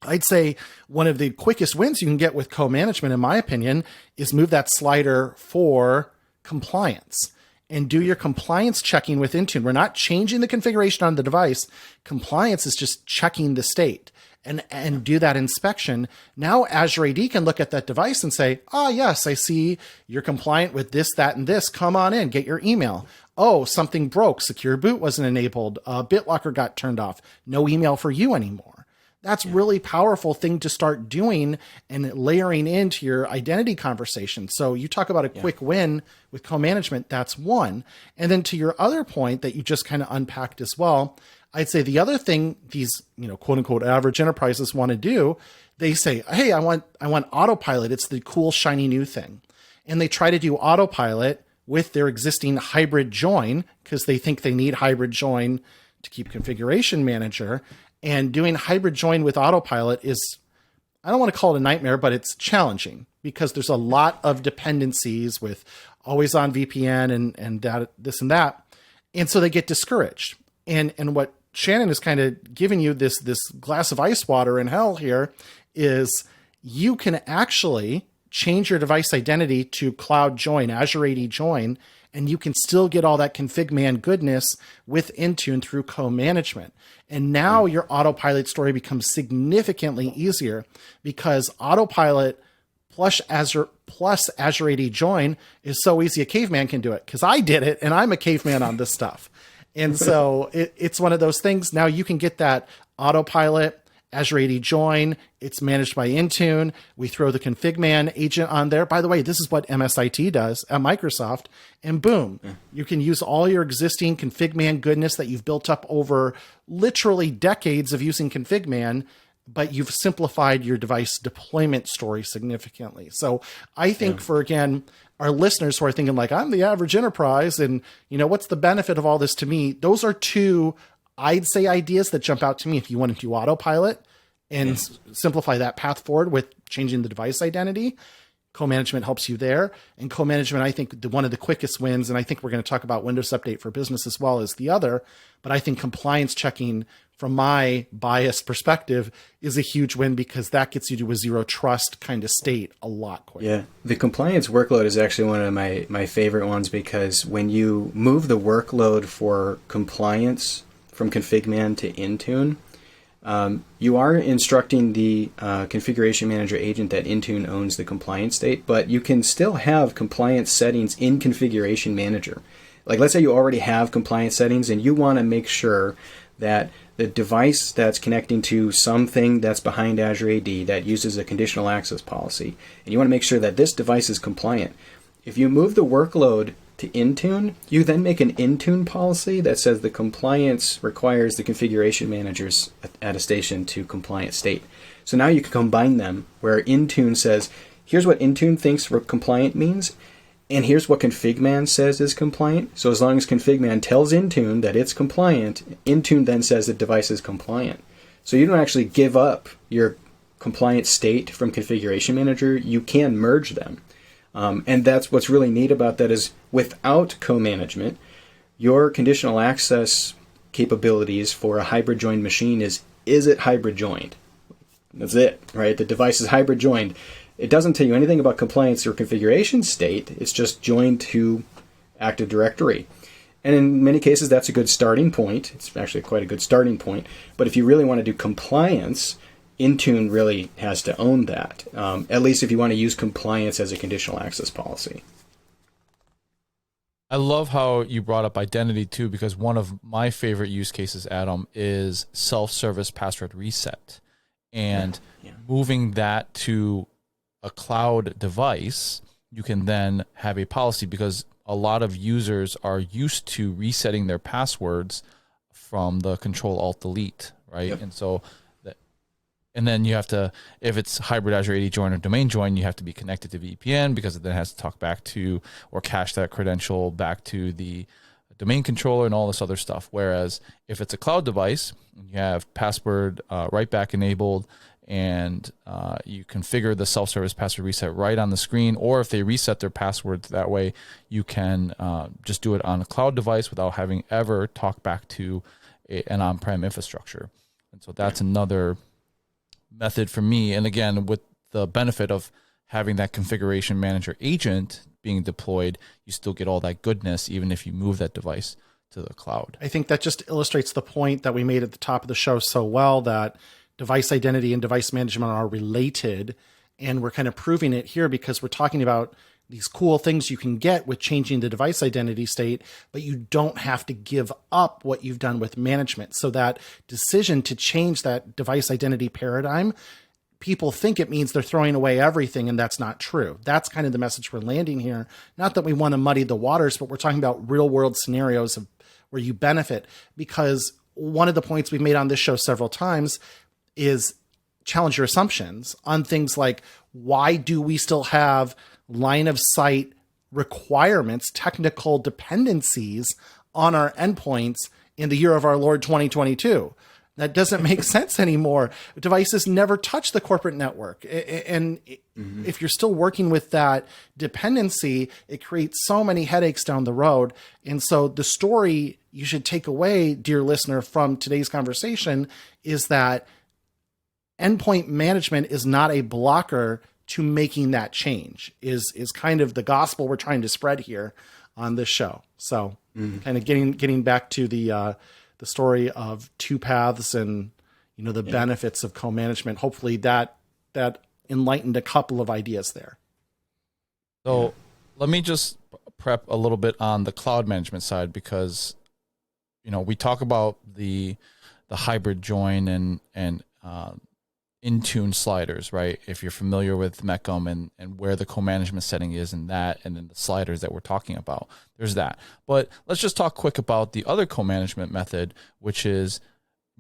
I'd say one of the quickest wins you can get with co-management, in my opinion, is move that slider for compliance and do your compliance checking with Intune. We're not changing the configuration on the device. Compliance is just checking the state and do that inspection. Now Azure AD can look at that device and say, yes, I see you're compliant with this, that, and this. Come on in, get your email. Oh, something broke. Secure Boot wasn't enabled. BitLocker got turned off. No email for you anymore. That's really powerful thing to start doing and layering into your identity conversation. So you talk about a quick win with co-management. That's one. And then to your other point that you just kind of unpacked as well, I'd say the other thing these, quote unquote average enterprises want to do, they say, hey, I want autopilot. It's the cool, shiny new thing. And they try to do autopilot with their existing hybrid join because they think they need hybrid join to keep configuration manager. And doing hybrid join with autopilot is, I don't want to call it a nightmare, but it's challenging because there's a lot of dependencies with always on VPN and that, this and that. And so they get discouraged. And what Shannon is kind of giving you this glass of ice water in hell here is you can actually change your device identity to cloud join, Azure AD join, and you can still get all that config goodness with Intune through co-management. And now your autopilot story becomes significantly easier because autopilot plus Azure AD join is so easy a caveman can do it because I did it and I'm a caveman on this stuff. And so it's one of those things. Now you can get that autopilot, Azure AD join. It's managed by Intune. We throw the config agent on there. By the way, this is what MSIT does at Microsoft. And boom, you can use all your existing config goodness that you've built up over literally decades of using config, but you've simplified your device deployment story significantly. So I think for, again, our listeners who are thinking like, I'm the average enterprise and, what's the benefit of all this to me? Those are two, I'd say, ideas that jump out to me. If you want to do autopilot and simplify that path forward with changing the device identity, co-management helps you there. And co-management, I think one of the quickest wins, and I think we're going to talk about Windows Update for Business as well as the other, but I think compliance checking from my biased perspective is a huge win because that gets you to a zero trust kind of state a lot quicker. Yeah, the compliance workload is actually one of my favorite ones because when you move the workload for compliance from config to Intune, you are instructing the configuration manager agent that Intune owns the compliance state, but you can still have compliance settings in configuration manager. Like let's say you already have compliance settings and you want to make sure that the device that's connecting to something that's behind Azure AD that uses a conditional access policy, and you want to make sure that this device is compliant. If you move the workload to Intune, you then make an Intune policy that says the compliance requires the configuration manager's attestation to compliant state. So now you can combine them where Intune says, here's what Intune thinks compliant means, and here's what config says is compliant. So as long as config tells Intune that it's compliant, Intune then says the device is compliant. So you don't actually give up your compliant state from configuration manager. You can merge them. And that's what's really neat about that is without co-management, your conditional access capabilities for a hybrid joined machine is it hybrid joined? That's it, right? The device is hybrid joined. It doesn't tell you anything about compliance or configuration state. It's just joined to Active Directory. And in many cases, that's a good starting point. It's actually quite a good starting point. But if you really want to do compliance, Intune really has to own that, at least if you want to use compliance as a conditional access policy. I love how you brought up identity too, because one of my favorite use cases, Adam, is self-service password reset. And moving that to a cloud device, you can then have a policy because a lot of users are used to resetting their passwords from the Control-Alt-Delete, right? Yep. And so and then you have to, if it's hybrid Azure AD join or domain join, you have to be connected to VPN because it then has to talk back to or cache that credential back to the domain controller and all this other stuff. Whereas if it's a cloud device, you have password write back enabled and you configure the self-service password reset right on the screen. Or if they reset their passwords that way, you can just do it on a cloud device without having ever talked back to an on-prem infrastructure. And so that's another method for me. And again, with the benefit of having that configuration manager agent being deployed, you still get all that goodness, even if you move that device to the cloud. I think that just illustrates the point that we made at the top of the show so well, that device identity and device management are related. And we're kind of proving it here because we're talking about these cool things you can get with changing the device identity state, but you don't have to give up what you've done with management. So that decision to change that device identity paradigm, people think it means they're throwing away everything, and that's not true. That's kind of the message we're landing here. Not that we want to muddy the waters, but we're talking about real world scenarios of where you benefit, because one of the points we've made on this show several times is challenge your assumptions on things like, why do we still have line of sight requirements, technical dependencies on our endpoints in the year of our Lord 2022? That doesn't make sense anymore. Devices never touch the corporate network. And if you're still working with that dependency, it creates so many headaches down the road. And so the story you should take away, dear listener, from today's conversation is that endpoint management is not a blocker to making that change, is kind of the gospel we're trying to spread here on this show. So kind of getting back to the story of two paths and, the benefits of co-management. Hopefully that enlightened a couple of ideas there. So let me just prep a little bit on the cloud management side, because, we talk about the hybrid join and Intune sliders, right? If you're familiar with Mecum and where the co-management setting is in that, and then the sliders that we're talking about, there's that. But let's just talk quick about the other co-management method, which is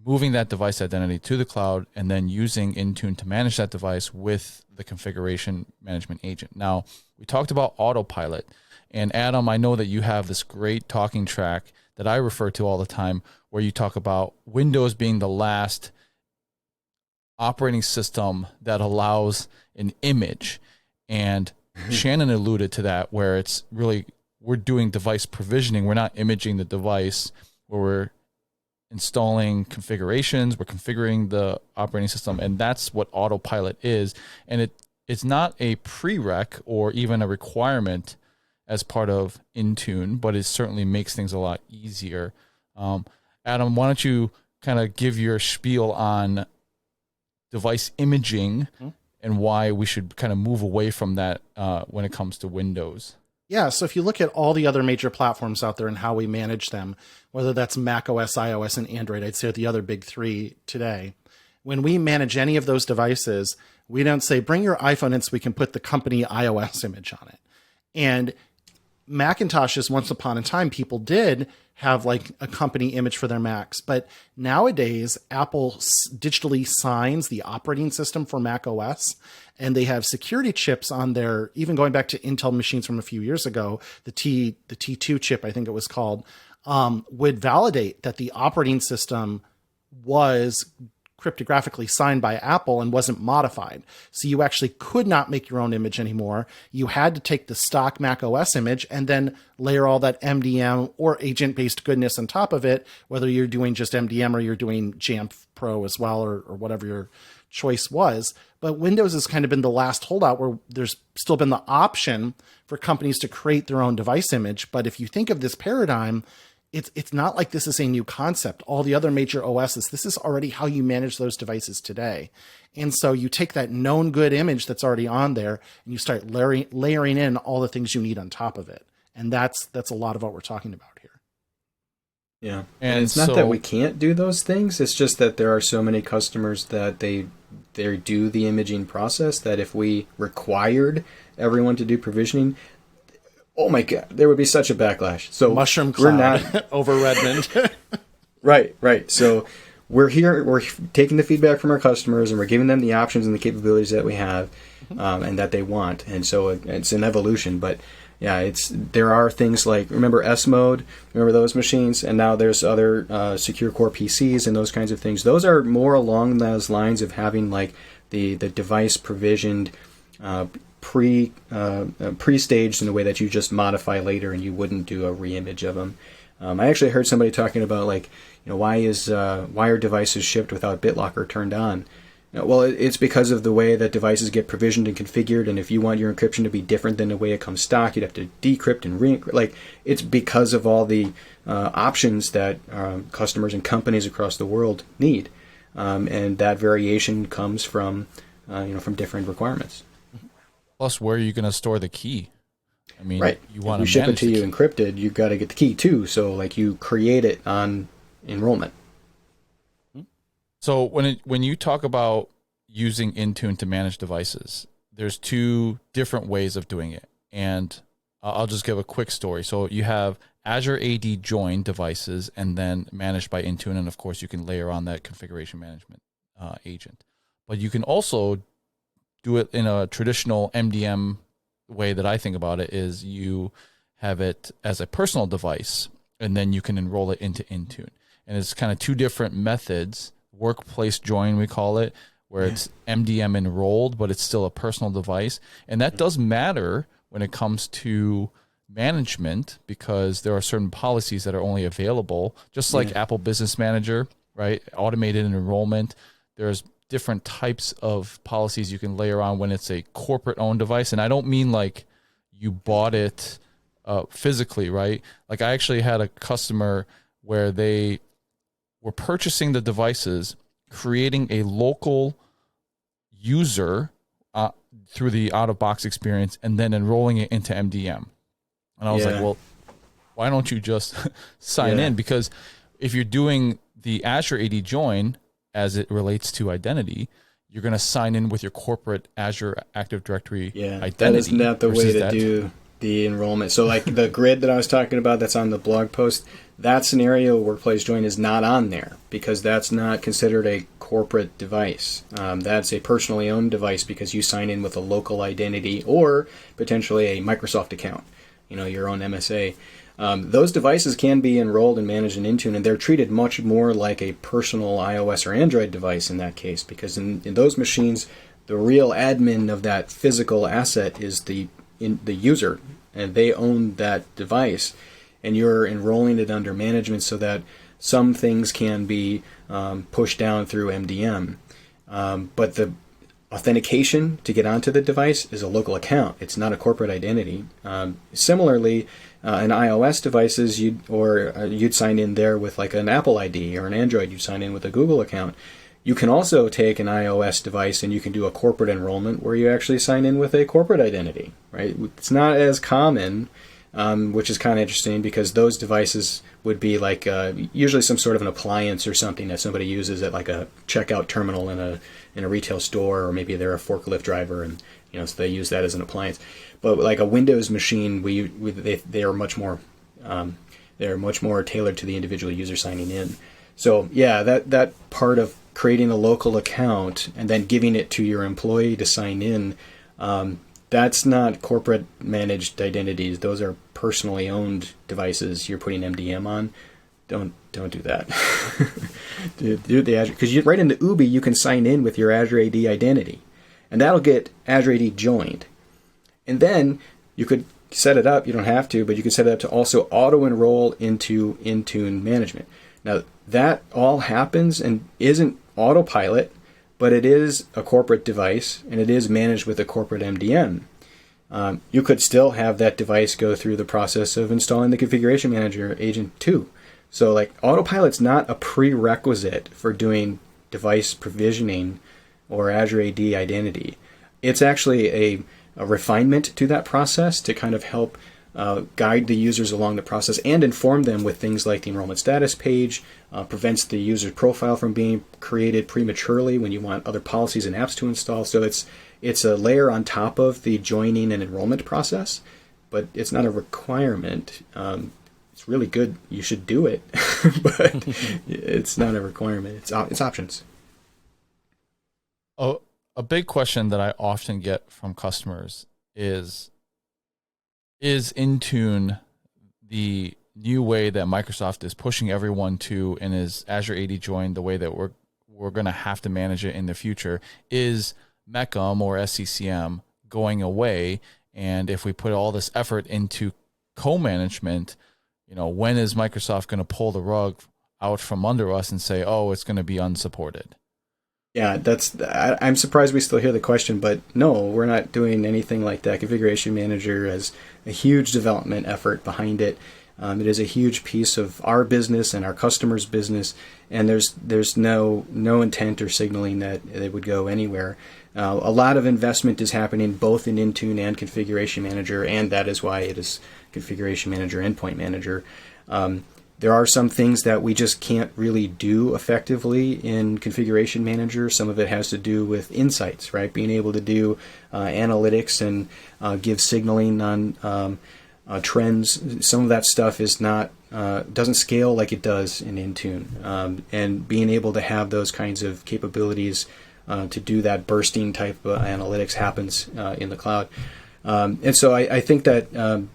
moving that device identity to the cloud and then using Intune to manage that device with the configuration management agent. Now, we talked about autopilot, and Adam, I know that you have this great talking track that I refer to all the time, where you talk about Windows being the last operating system that allows an image. And Shannon alluded to that, where it's really, we're doing device provisioning. We're not imaging the device, where we're installing configurations, we're configuring the operating system, and that's what autopilot is. And it's not a prereq or even a requirement as part of Intune, but it certainly makes things a lot easier. Adam, why don't you kind of give your spiel on device imaging and why we should kind of move away from that when it comes to Windows? Yeah, so if you look at all the other major platforms out there and how we manage them, whether that's Mac OS, iOS, and Android, I'd say the other big three today, when we manage any of those devices, we don't say, bring your iPhone in so we can put the company iOS image on it. And Macintoshes, once upon a time, people did have like a company image for their Macs. But nowadays, Apple digitally signs the operating system for Mac OS, and they have security chips on there, even going back to Intel machines from a few years ago, the T2 chip, I think it was called, would validate that the operating system was cryptographically signed by Apple and wasn't modified. So you actually could not make your own image anymore. You had to take the stock Mac OS image and then layer all that MDM or agent-based goodness on top of it, whether you're doing just MDM or you're doing Jamf Pro as well, or whatever your choice was. But Windows has kind of been the last holdout where there's still been the option for companies to create their own device image. But if you think of this paradigm, it's not like this is a new concept. All the other major OSs, this is already how you manage those devices today. And so you take that known good image that's already on there and you start layering in all the things you need on top of it. And that's a lot of what we're talking about here. Yeah. And it's not that we can't do those things. It's just that there are so many customers that they do the imaging process that if we required everyone to do provisioning, oh my God, there would be such a backlash. So Mushroom cloud over Redmond. Right. So we're taking the feedback from our customers and we're giving them the options and the capabilities that we have and that they want. And so it's an evolution. But yeah, there are things like, remember S Mode, remember those machines? And now there's other secure core PCs and those kinds of things. Those are more along those lines of having like the device provisioned pre-staged in the way that you just modify later and you wouldn't do a re-image of them. I actually heard somebody talking about why are devices shipped without BitLocker turned on? Well, it's because of the way that devices get provisioned and configured, and if you want your encryption to be different than the way it comes stock, you'd have to decrypt and re-encrypt. It's because of all the options that customers and companies across the world need, and that variation comes from different requirements. Plus, where are you going to store the key? I mean, right. You want to ship it to you encrypted, you've got to get the key too. So, you create it on enrollment. So when you talk about using Intune to manage devices, there's two different ways of doing it. And I'll just give a quick story. So you have Azure AD join devices and then managed by Intune. And of course, you can layer on that configuration management agent. But you can also do it in a traditional MDM way that I think about it is you have it as a personal device, and then you can enroll it into Intune. And it's kind of two different methods, workplace join, we call it, where it's MDM enrolled, but it's still a personal device. And that does matter when it comes to management, because there are certain policies that are only available, just like Apple Business Manager, right? Automated enrollment. There's different types of policies you can layer on when it's a corporate owned device. And I don't mean like you bought it physically, right? Like I actually had a customer where they were purchasing the devices, creating a local user through the out-of-box experience, and then enrolling it into MDM. And I was like, well, why don't you just sign in? Because if you're doing the Azure AD join as it relates to identity, you're going to sign in with your corporate Azure Active Directory identity. That is not the way to do the enrollment. So like the grid that I was talking about that's on the blog post, that scenario, Workplace Join, is not on there because that's not considered a corporate device. That's a personally owned device because you sign in with a local identity or potentially a Microsoft account, your own MSA. Those devices can be enrolled and managed in Intune, and they're treated much more like a personal iOS or Android device in that case, because in those machines, the real admin of that physical asset is the user, and they own that device, and you're enrolling it under management so that some things can be pushed down through MDM. But the authentication to get onto the device is a local account. It's not a corporate identity. Similarly, in iOS devices, you'd sign in there with like an Apple ID, or an Android, you'd sign in with a Google account. You can also take an iOS device and you can do a corporate enrollment where you actually sign in with a corporate identity, right? It's not as common, which is kind of interesting because those devices would be like usually some sort of an appliance or something that somebody uses at like a checkout terminal in a retail store, or maybe they're a forklift driver and so they use that as an appliance. But like a Windows machine, they are much more tailored to the individual user signing in. So that part of creating a local account and then giving it to your employee to sign in, that's not corporate managed identities. Those are personally owned devices you're putting MDM on. Don't do that. do the Azure, because right in the Ubi you can sign in with your Azure AD identity, and that'll get Azure AD joined. And then you could set it up. You don't have to, but you could set it up to also auto enroll into Intune management. Now that all happens and isn't autopilot, but it is a corporate device and it is managed with a corporate MDM. You could still have that device go through the process of installing the configuration manager agent too. So like autopilot's not a prerequisite for doing device provisioning or Azure AD identity. It's actually a refinement to that process to kind of help guide the users along the process and inform them with things like the enrollment status page, prevents the user profile from being created prematurely when you want other policies and apps to install. So it's a layer on top of the joining and enrollment process, but it's not a requirement. It's really good. You should do it, but it's not a requirement. It's options. Oh, a big question that I often get from customers is Intune the new way that Microsoft is pushing everyone to, and is Azure AD join the way that we're going to have to manage it in the future? Is MECM or SCCM going away? And if we put all this effort into co-management, when is Microsoft going to pull the rug out from under us and say, oh, it's going to be unsupported? Yeah, I'm surprised we still hear the question, but no, we're not doing anything like that. Configuration Manager has a huge development effort behind it. It is a huge piece of our business and our customers' business, and there's no intent or signaling that it would go anywhere. A lot of investment is happening both in Intune and Configuration Manager, and that is why it is Configuration Manager, Endpoint Manager. There are some things that we just can't really do effectively in Configuration Manager. Some of it has to do with insights, right? Being able to do analytics and give signaling on trends. Some of that stuff is not doesn't scale like it does in Intune, and being able to have those kinds of capabilities to do that bursting type of analytics happens in the cloud. And so I think that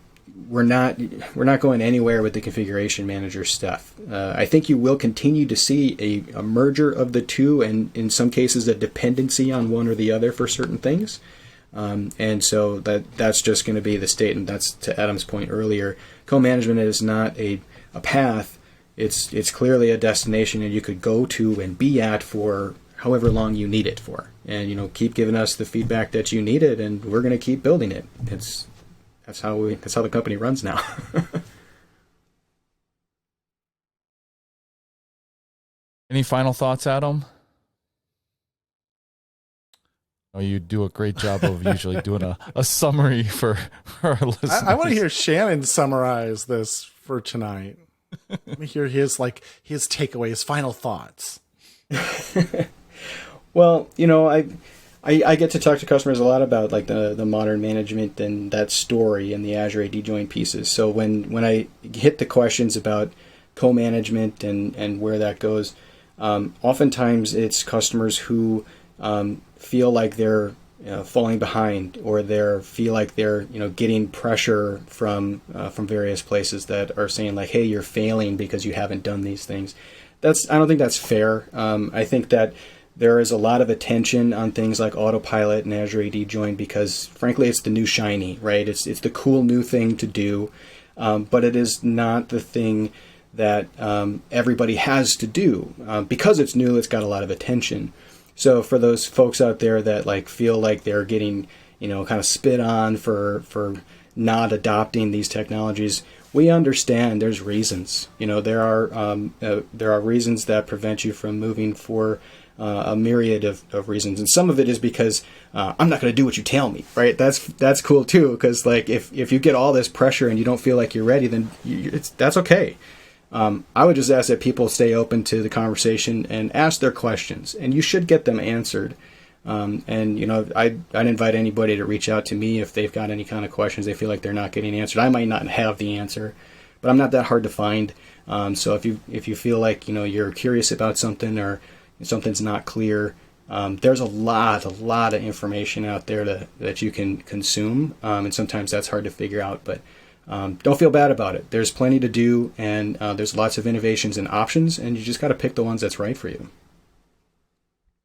we're not going anywhere with the configuration manager stuff. I think you will continue to see a merger of the two, and in some cases a dependency on one or the other for certain things. And so that's just going to be the state. And that's, to Adam's point earlier, co-management is not a path. It's clearly a destination, and you could go to and be at for however long you need it for. And keep giving us the feedback that you need it, and we're going to keep building it. That's how the company runs now. Any final thoughts, Adam? Oh, you do a great job of usually doing a summary for our listeners. I want to hear Shannon summarize this for tonight. Let me hear his takeaways, final thoughts. Well, I get to talk to customers a lot about like the modern management and that story and the Azure AD join pieces. So when I hit the questions about co-management and where that goes, oftentimes it's customers who feel like they're falling behind, or feel like they're getting pressure from various places that are saying like, hey, you're failing because you haven't done these things. I don't think that's fair. I think that there is a lot of attention on things like Autopilot and Azure AD Join because, frankly, it's the new shiny, right? It's the cool new thing to do, but it is not the thing that everybody has to do. Because it's new, it's got a lot of attention. So for those folks out there that like feel like they're getting, kind of spit on for not adopting these technologies, we understand there's reasons. There are reasons that prevent you from moving for a myriad of reasons, and some of it is because I'm not going to do what you tell me, right? That's cool too, because like if you get all this pressure and you don't feel like you're ready, then that's okay. I would just ask that people stay open to the conversation and ask their questions, and you should get them answered. I'd invite anybody to reach out to me if they've got any kind of questions they feel like they're not getting answered. I might not have the answer, but I'm not that hard to find. So if you feel like you're curious about something or something's not clear, there's a lot of information out there that you can consume, and sometimes that's hard to figure out, but don't feel bad about it. There's plenty to do, and there's lots of innovations and options, and you just got to pick the ones that's right for you.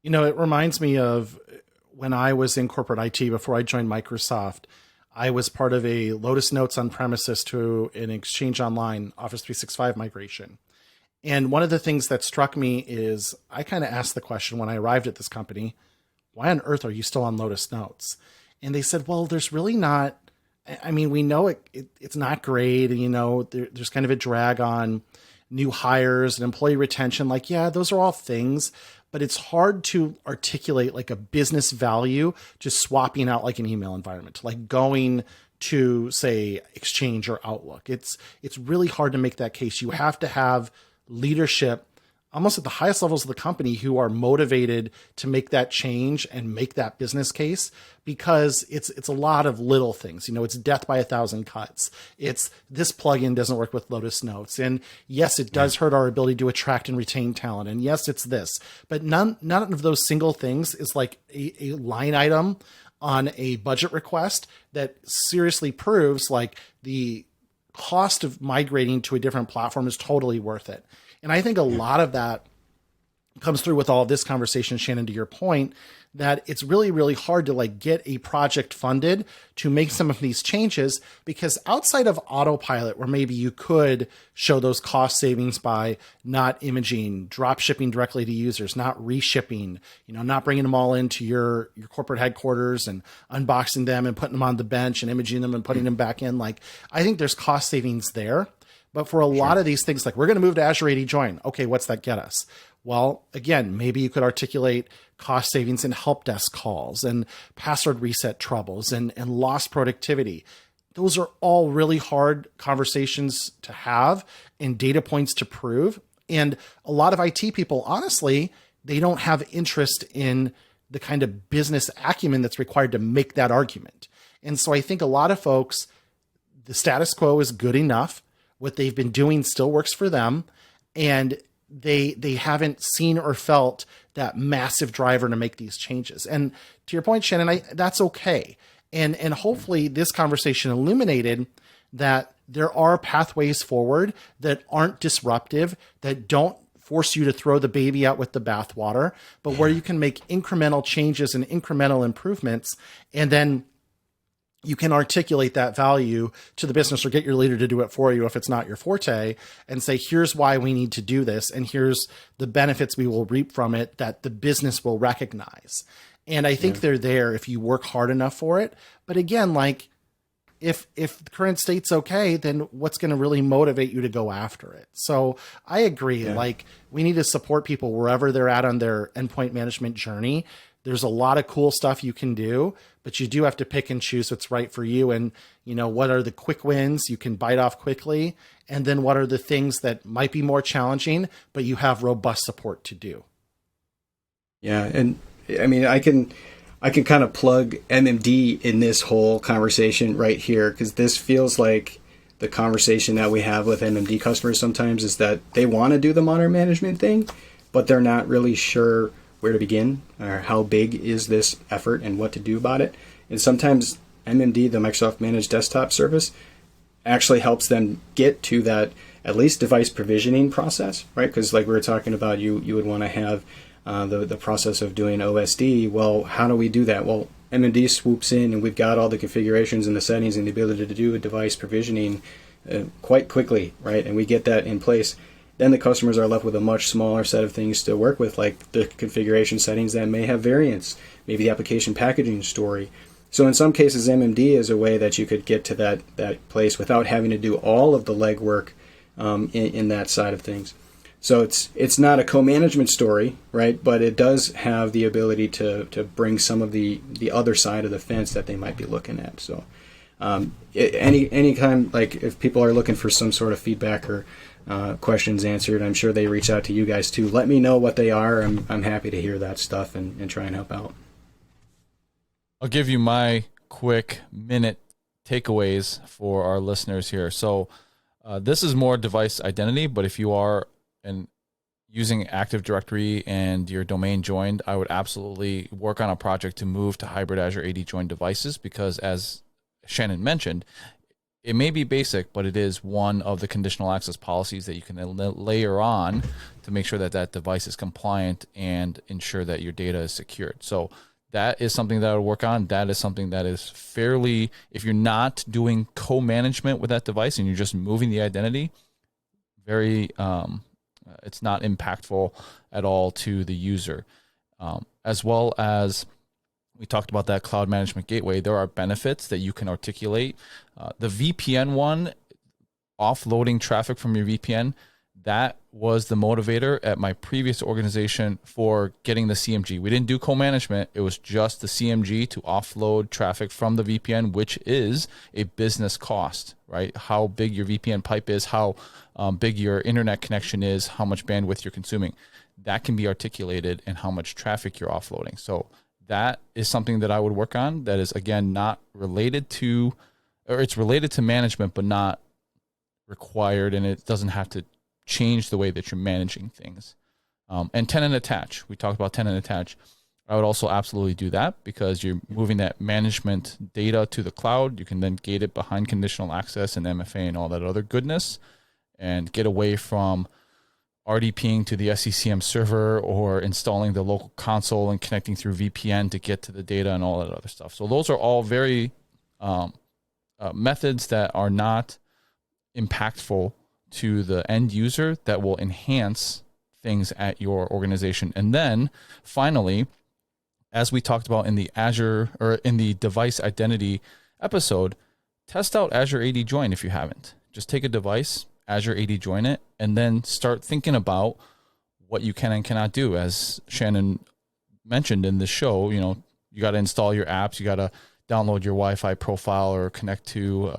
It reminds me of when I was in corporate IT before I joined Microsoft. I was part of a Lotus Notes on premises to an Exchange Online Office 365 migration. And one of the things that struck me is I kind of asked the question when I arrived at this company, why on earth are you still on Lotus Notes? And they said, well, there's really not, we know it's not great. And, there's kind of a drag on new hires and employee retention. Like, yeah, those are all things, but it's hard to articulate like a business value just swapping out like an email environment, like going to say Exchange or Outlook. It's really hard to make that case. You have to have leadership almost at the highest levels of the company who are motivated to make that change and make that business case, because it's a lot of little things. It's death by 1,000 cuts. It's this plugin doesn't work with Lotus Notes. And yes, it does hurt our ability to attract and retain talent. And yes, it's this, but none of those single things is like a line item on a budget request that seriously proves like the cost of migrating to a different platform is totally worth it. And I think a lot of that comes through with all of this conversation, Shannon, to your point, that it's really, really hard to like get a project funded to make some of these changes, because outside of Autopilot, where maybe you could show those cost savings by not imaging, drop shipping directly to users, not reshipping, not bringing them all into your corporate headquarters and unboxing them and putting them on the bench and imaging them and putting them back in. Like, I think there's cost savings there. But for a lot of these things, like we're going to move to Azure AD Join. Okay, what's that get us? Well, again, maybe you could articulate cost savings in help desk calls and password reset troubles and lost productivity. Those are all really hard conversations to have and data points to prove. And a lot of IT people, honestly, they don't have interest in the kind of business acumen that's required to make that argument. And so I think a lot of folks, the status quo is good enough. What they've been doing still works for them. And they haven't seen or felt that massive driver to make these changes. And to your point, Shannon, that's okay. And hopefully this conversation illuminated that there are pathways forward that aren't disruptive, that don't force you to throw the baby out with the bathwater, but where you can make incremental changes and incremental improvements, and then you can articulate that value to the business or get your leader to do it for you if it's not your forte, and say, here's why we need to do this, and here's the benefits we will reap from it that the business will recognize. And I think they're there if you work hard enough for it. But again, like, if the current state's okay, then what's going to really motivate you to go after it? So I agree. Yeah. Like, we need to support people wherever they're at on their endpoint management journey. There's a lot of cool stuff you can do, but you do have to pick and choose what's right for you. And, you know, what are the quick wins you can bite off quickly? And then what are the things that might be more challenging, but you have robust support to do? Yeah. And I mean, I can kind of plug MMD in this whole conversation right here, because this feels like the conversation that we have with MMD customers sometimes is that they want to do the modern management thing, but they're not really sure where to begin or how big is this effort and what to do about it. And sometimes MMD, the Microsoft Managed Desktop Service, actually helps them get to that at least device provisioning process, right? Because like we were talking about, you would want to have the process of doing OSD. Well, how do we do that? Well, MMD swoops in and we've got all the configurations and the settings and the ability to do a device provisioning quite quickly, right? And we get that in place. Then the customers are left with a much smaller set of things to work with, like the configuration settings that may have variants, maybe the application packaging story. So in some cases, MMD is a way that you could get to that place without having to do all of the legwork in that side of things. So it's not a co-management story, right? But it does have the ability to bring some of the other side of the fence that they might be looking at. So any kind, like if people are looking for some sort of feedback or questions answered, I'm sure they reach out to you guys too. Let me know what they are. I'm happy to hear that stuff and try and help out. I'll give you my quick minute takeaways for our listeners here. So this is more device identity, but if you are using Active Directory and your domain joined, I would absolutely work on a project to move to hybrid Azure AD joined devices, because as Shannon mentioned, it may be basic, but it is one of the conditional access policies that you can layer on to make sure that that device is compliant and ensure that your data is secured. So that is something that I would work on. That is something that is fairly, if you're not doing co-management with that device and you're just moving the identity, very, it's not impactful at all to the user. As well as we talked about that cloud management gateway, there are benefits that you can articulate. The VPN one, offloading traffic from your VPN, that was the motivator at my previous organization for getting the CMG. We didn't do co-management. It was just the CMG to offload traffic from the VPN, which is a business cost, right? How big your VPN pipe is, how big your internet connection is, how much bandwidth you're consuming. That can be articulated in how much traffic you're offloading. So that is something that I would work on. That is, again, not related to, or it's related to management, but not required, and it doesn't have to change the way that you're managing things. And tenant attach. We talked about tenant attach. I would also absolutely do that, because you're moving that management data to the cloud. You can then gate it behind conditional access and MFA and all that other goodness, and get away from RDPing to the SCCM server or installing the local console and connecting through VPN to get to the data and all that other stuff. So those are all very methods that are not impactful to the end user, that will enhance things at your organization. And then finally, as we talked about in the Azure or in the device identity episode, test out Azure AD Join if you haven't. Just take a device, Azure AD Join it, and then start thinking about what you can and cannot do. As Shannon mentioned in the show, you know, you got to install your apps, you got to download your Wi-Fi profile or connect to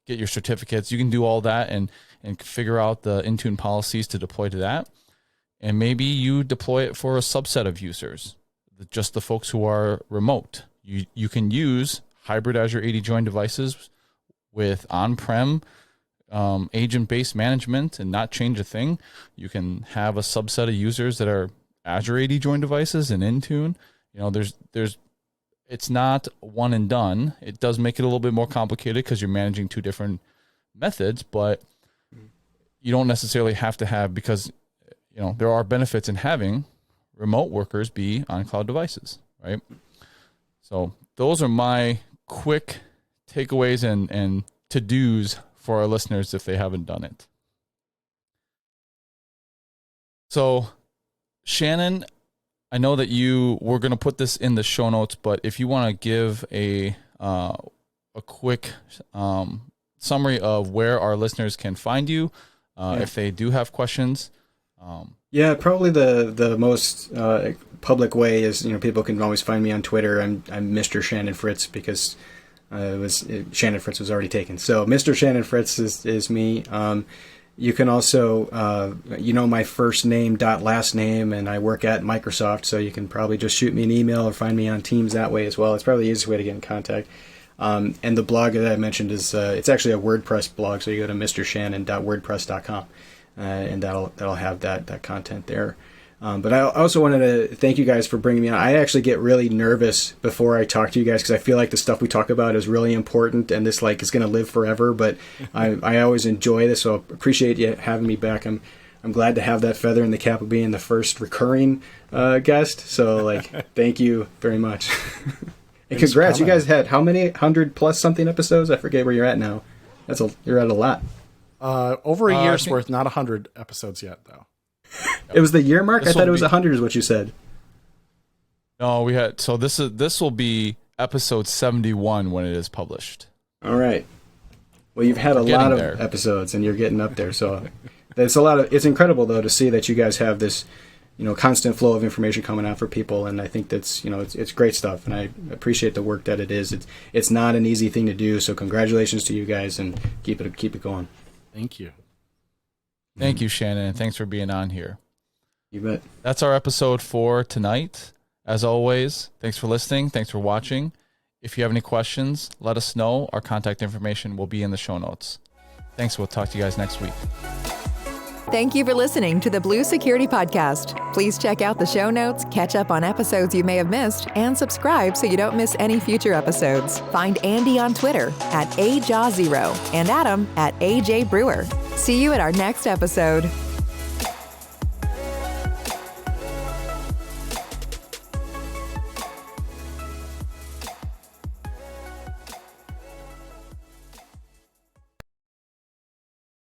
get your certificates. You can do all that and figure out the Intune policies to deploy to that. And maybe you deploy it for a subset of users, just the folks who are remote. You can use hybrid Azure AD Join devices with on-prem agent-based management and not change a thing. You can have a subset of users that are Azure AD join devices and Intune. It's not one and done. It does make it a little bit more complicated because you're managing two different methods, but you don't necessarily have to have, because there are benefits in having remote workers be on cloud devices, right? So those are my quick takeaways and to-dos for our listeners if they haven't done it. So Shannon, I know that we're going to put this in the show notes, but if you want to give a quick summary of where our listeners can find you, if they do have questions. Yeah, probably the most public way is, people can always find me on Twitter. I'm Mr. Shannon Fritz because Shannon Fritz was already taken. So Mr. Shannon Fritz is me. You can also, my first name dot last name, and I work at Microsoft, so you can probably just shoot me an email or find me on Teams that way as well. It's probably the easiest way to get in contact. And the blog that I mentioned is it's actually a WordPress blog, so you go to mrshannon.wordpress.com, and that'll have that content there. But I also wanted to thank you guys for bringing me on. I actually get really nervous before I talk to you guys because I feel like the stuff we talk about is really important and this is going to live forever. But I always enjoy this, so I appreciate you having me back. I'm glad to have that feather in the cap of being the first recurring guest. So thank you very much. And congrats, you guys had how many 100+ something episodes? I forget where you're at now. You're at a lot. Over a year's worth, not 100 episodes yet though. It was the year mark? I thought it was 100 is what you said. No, we had, so this will be episode 71 when it is published. All right. Well, you've had a lot of episodes and you're getting up there. So it's incredible though to see that you guys have this, constant flow of information coming out for people. And I think that's, it's great stuff. And I appreciate the work that it is. It's not an easy thing to do. So congratulations to you guys and keep it going. Thank you. Thank you, Shannon, and thanks for being on here. You bet. That's our episode for tonight. As always, thanks for listening. Thanks for watching. If you have any questions, let us know. Our contact information will be in the show notes. Thanks. We'll talk to you guys next week. Thank you for listening to the Blue Security Podcast. Please check out the show notes, catch up on episodes you may have missed, and subscribe so you don't miss any future episodes. Find Andy on Twitter at AJaw0 and Adam at AJ Brewer. See you at our next episode.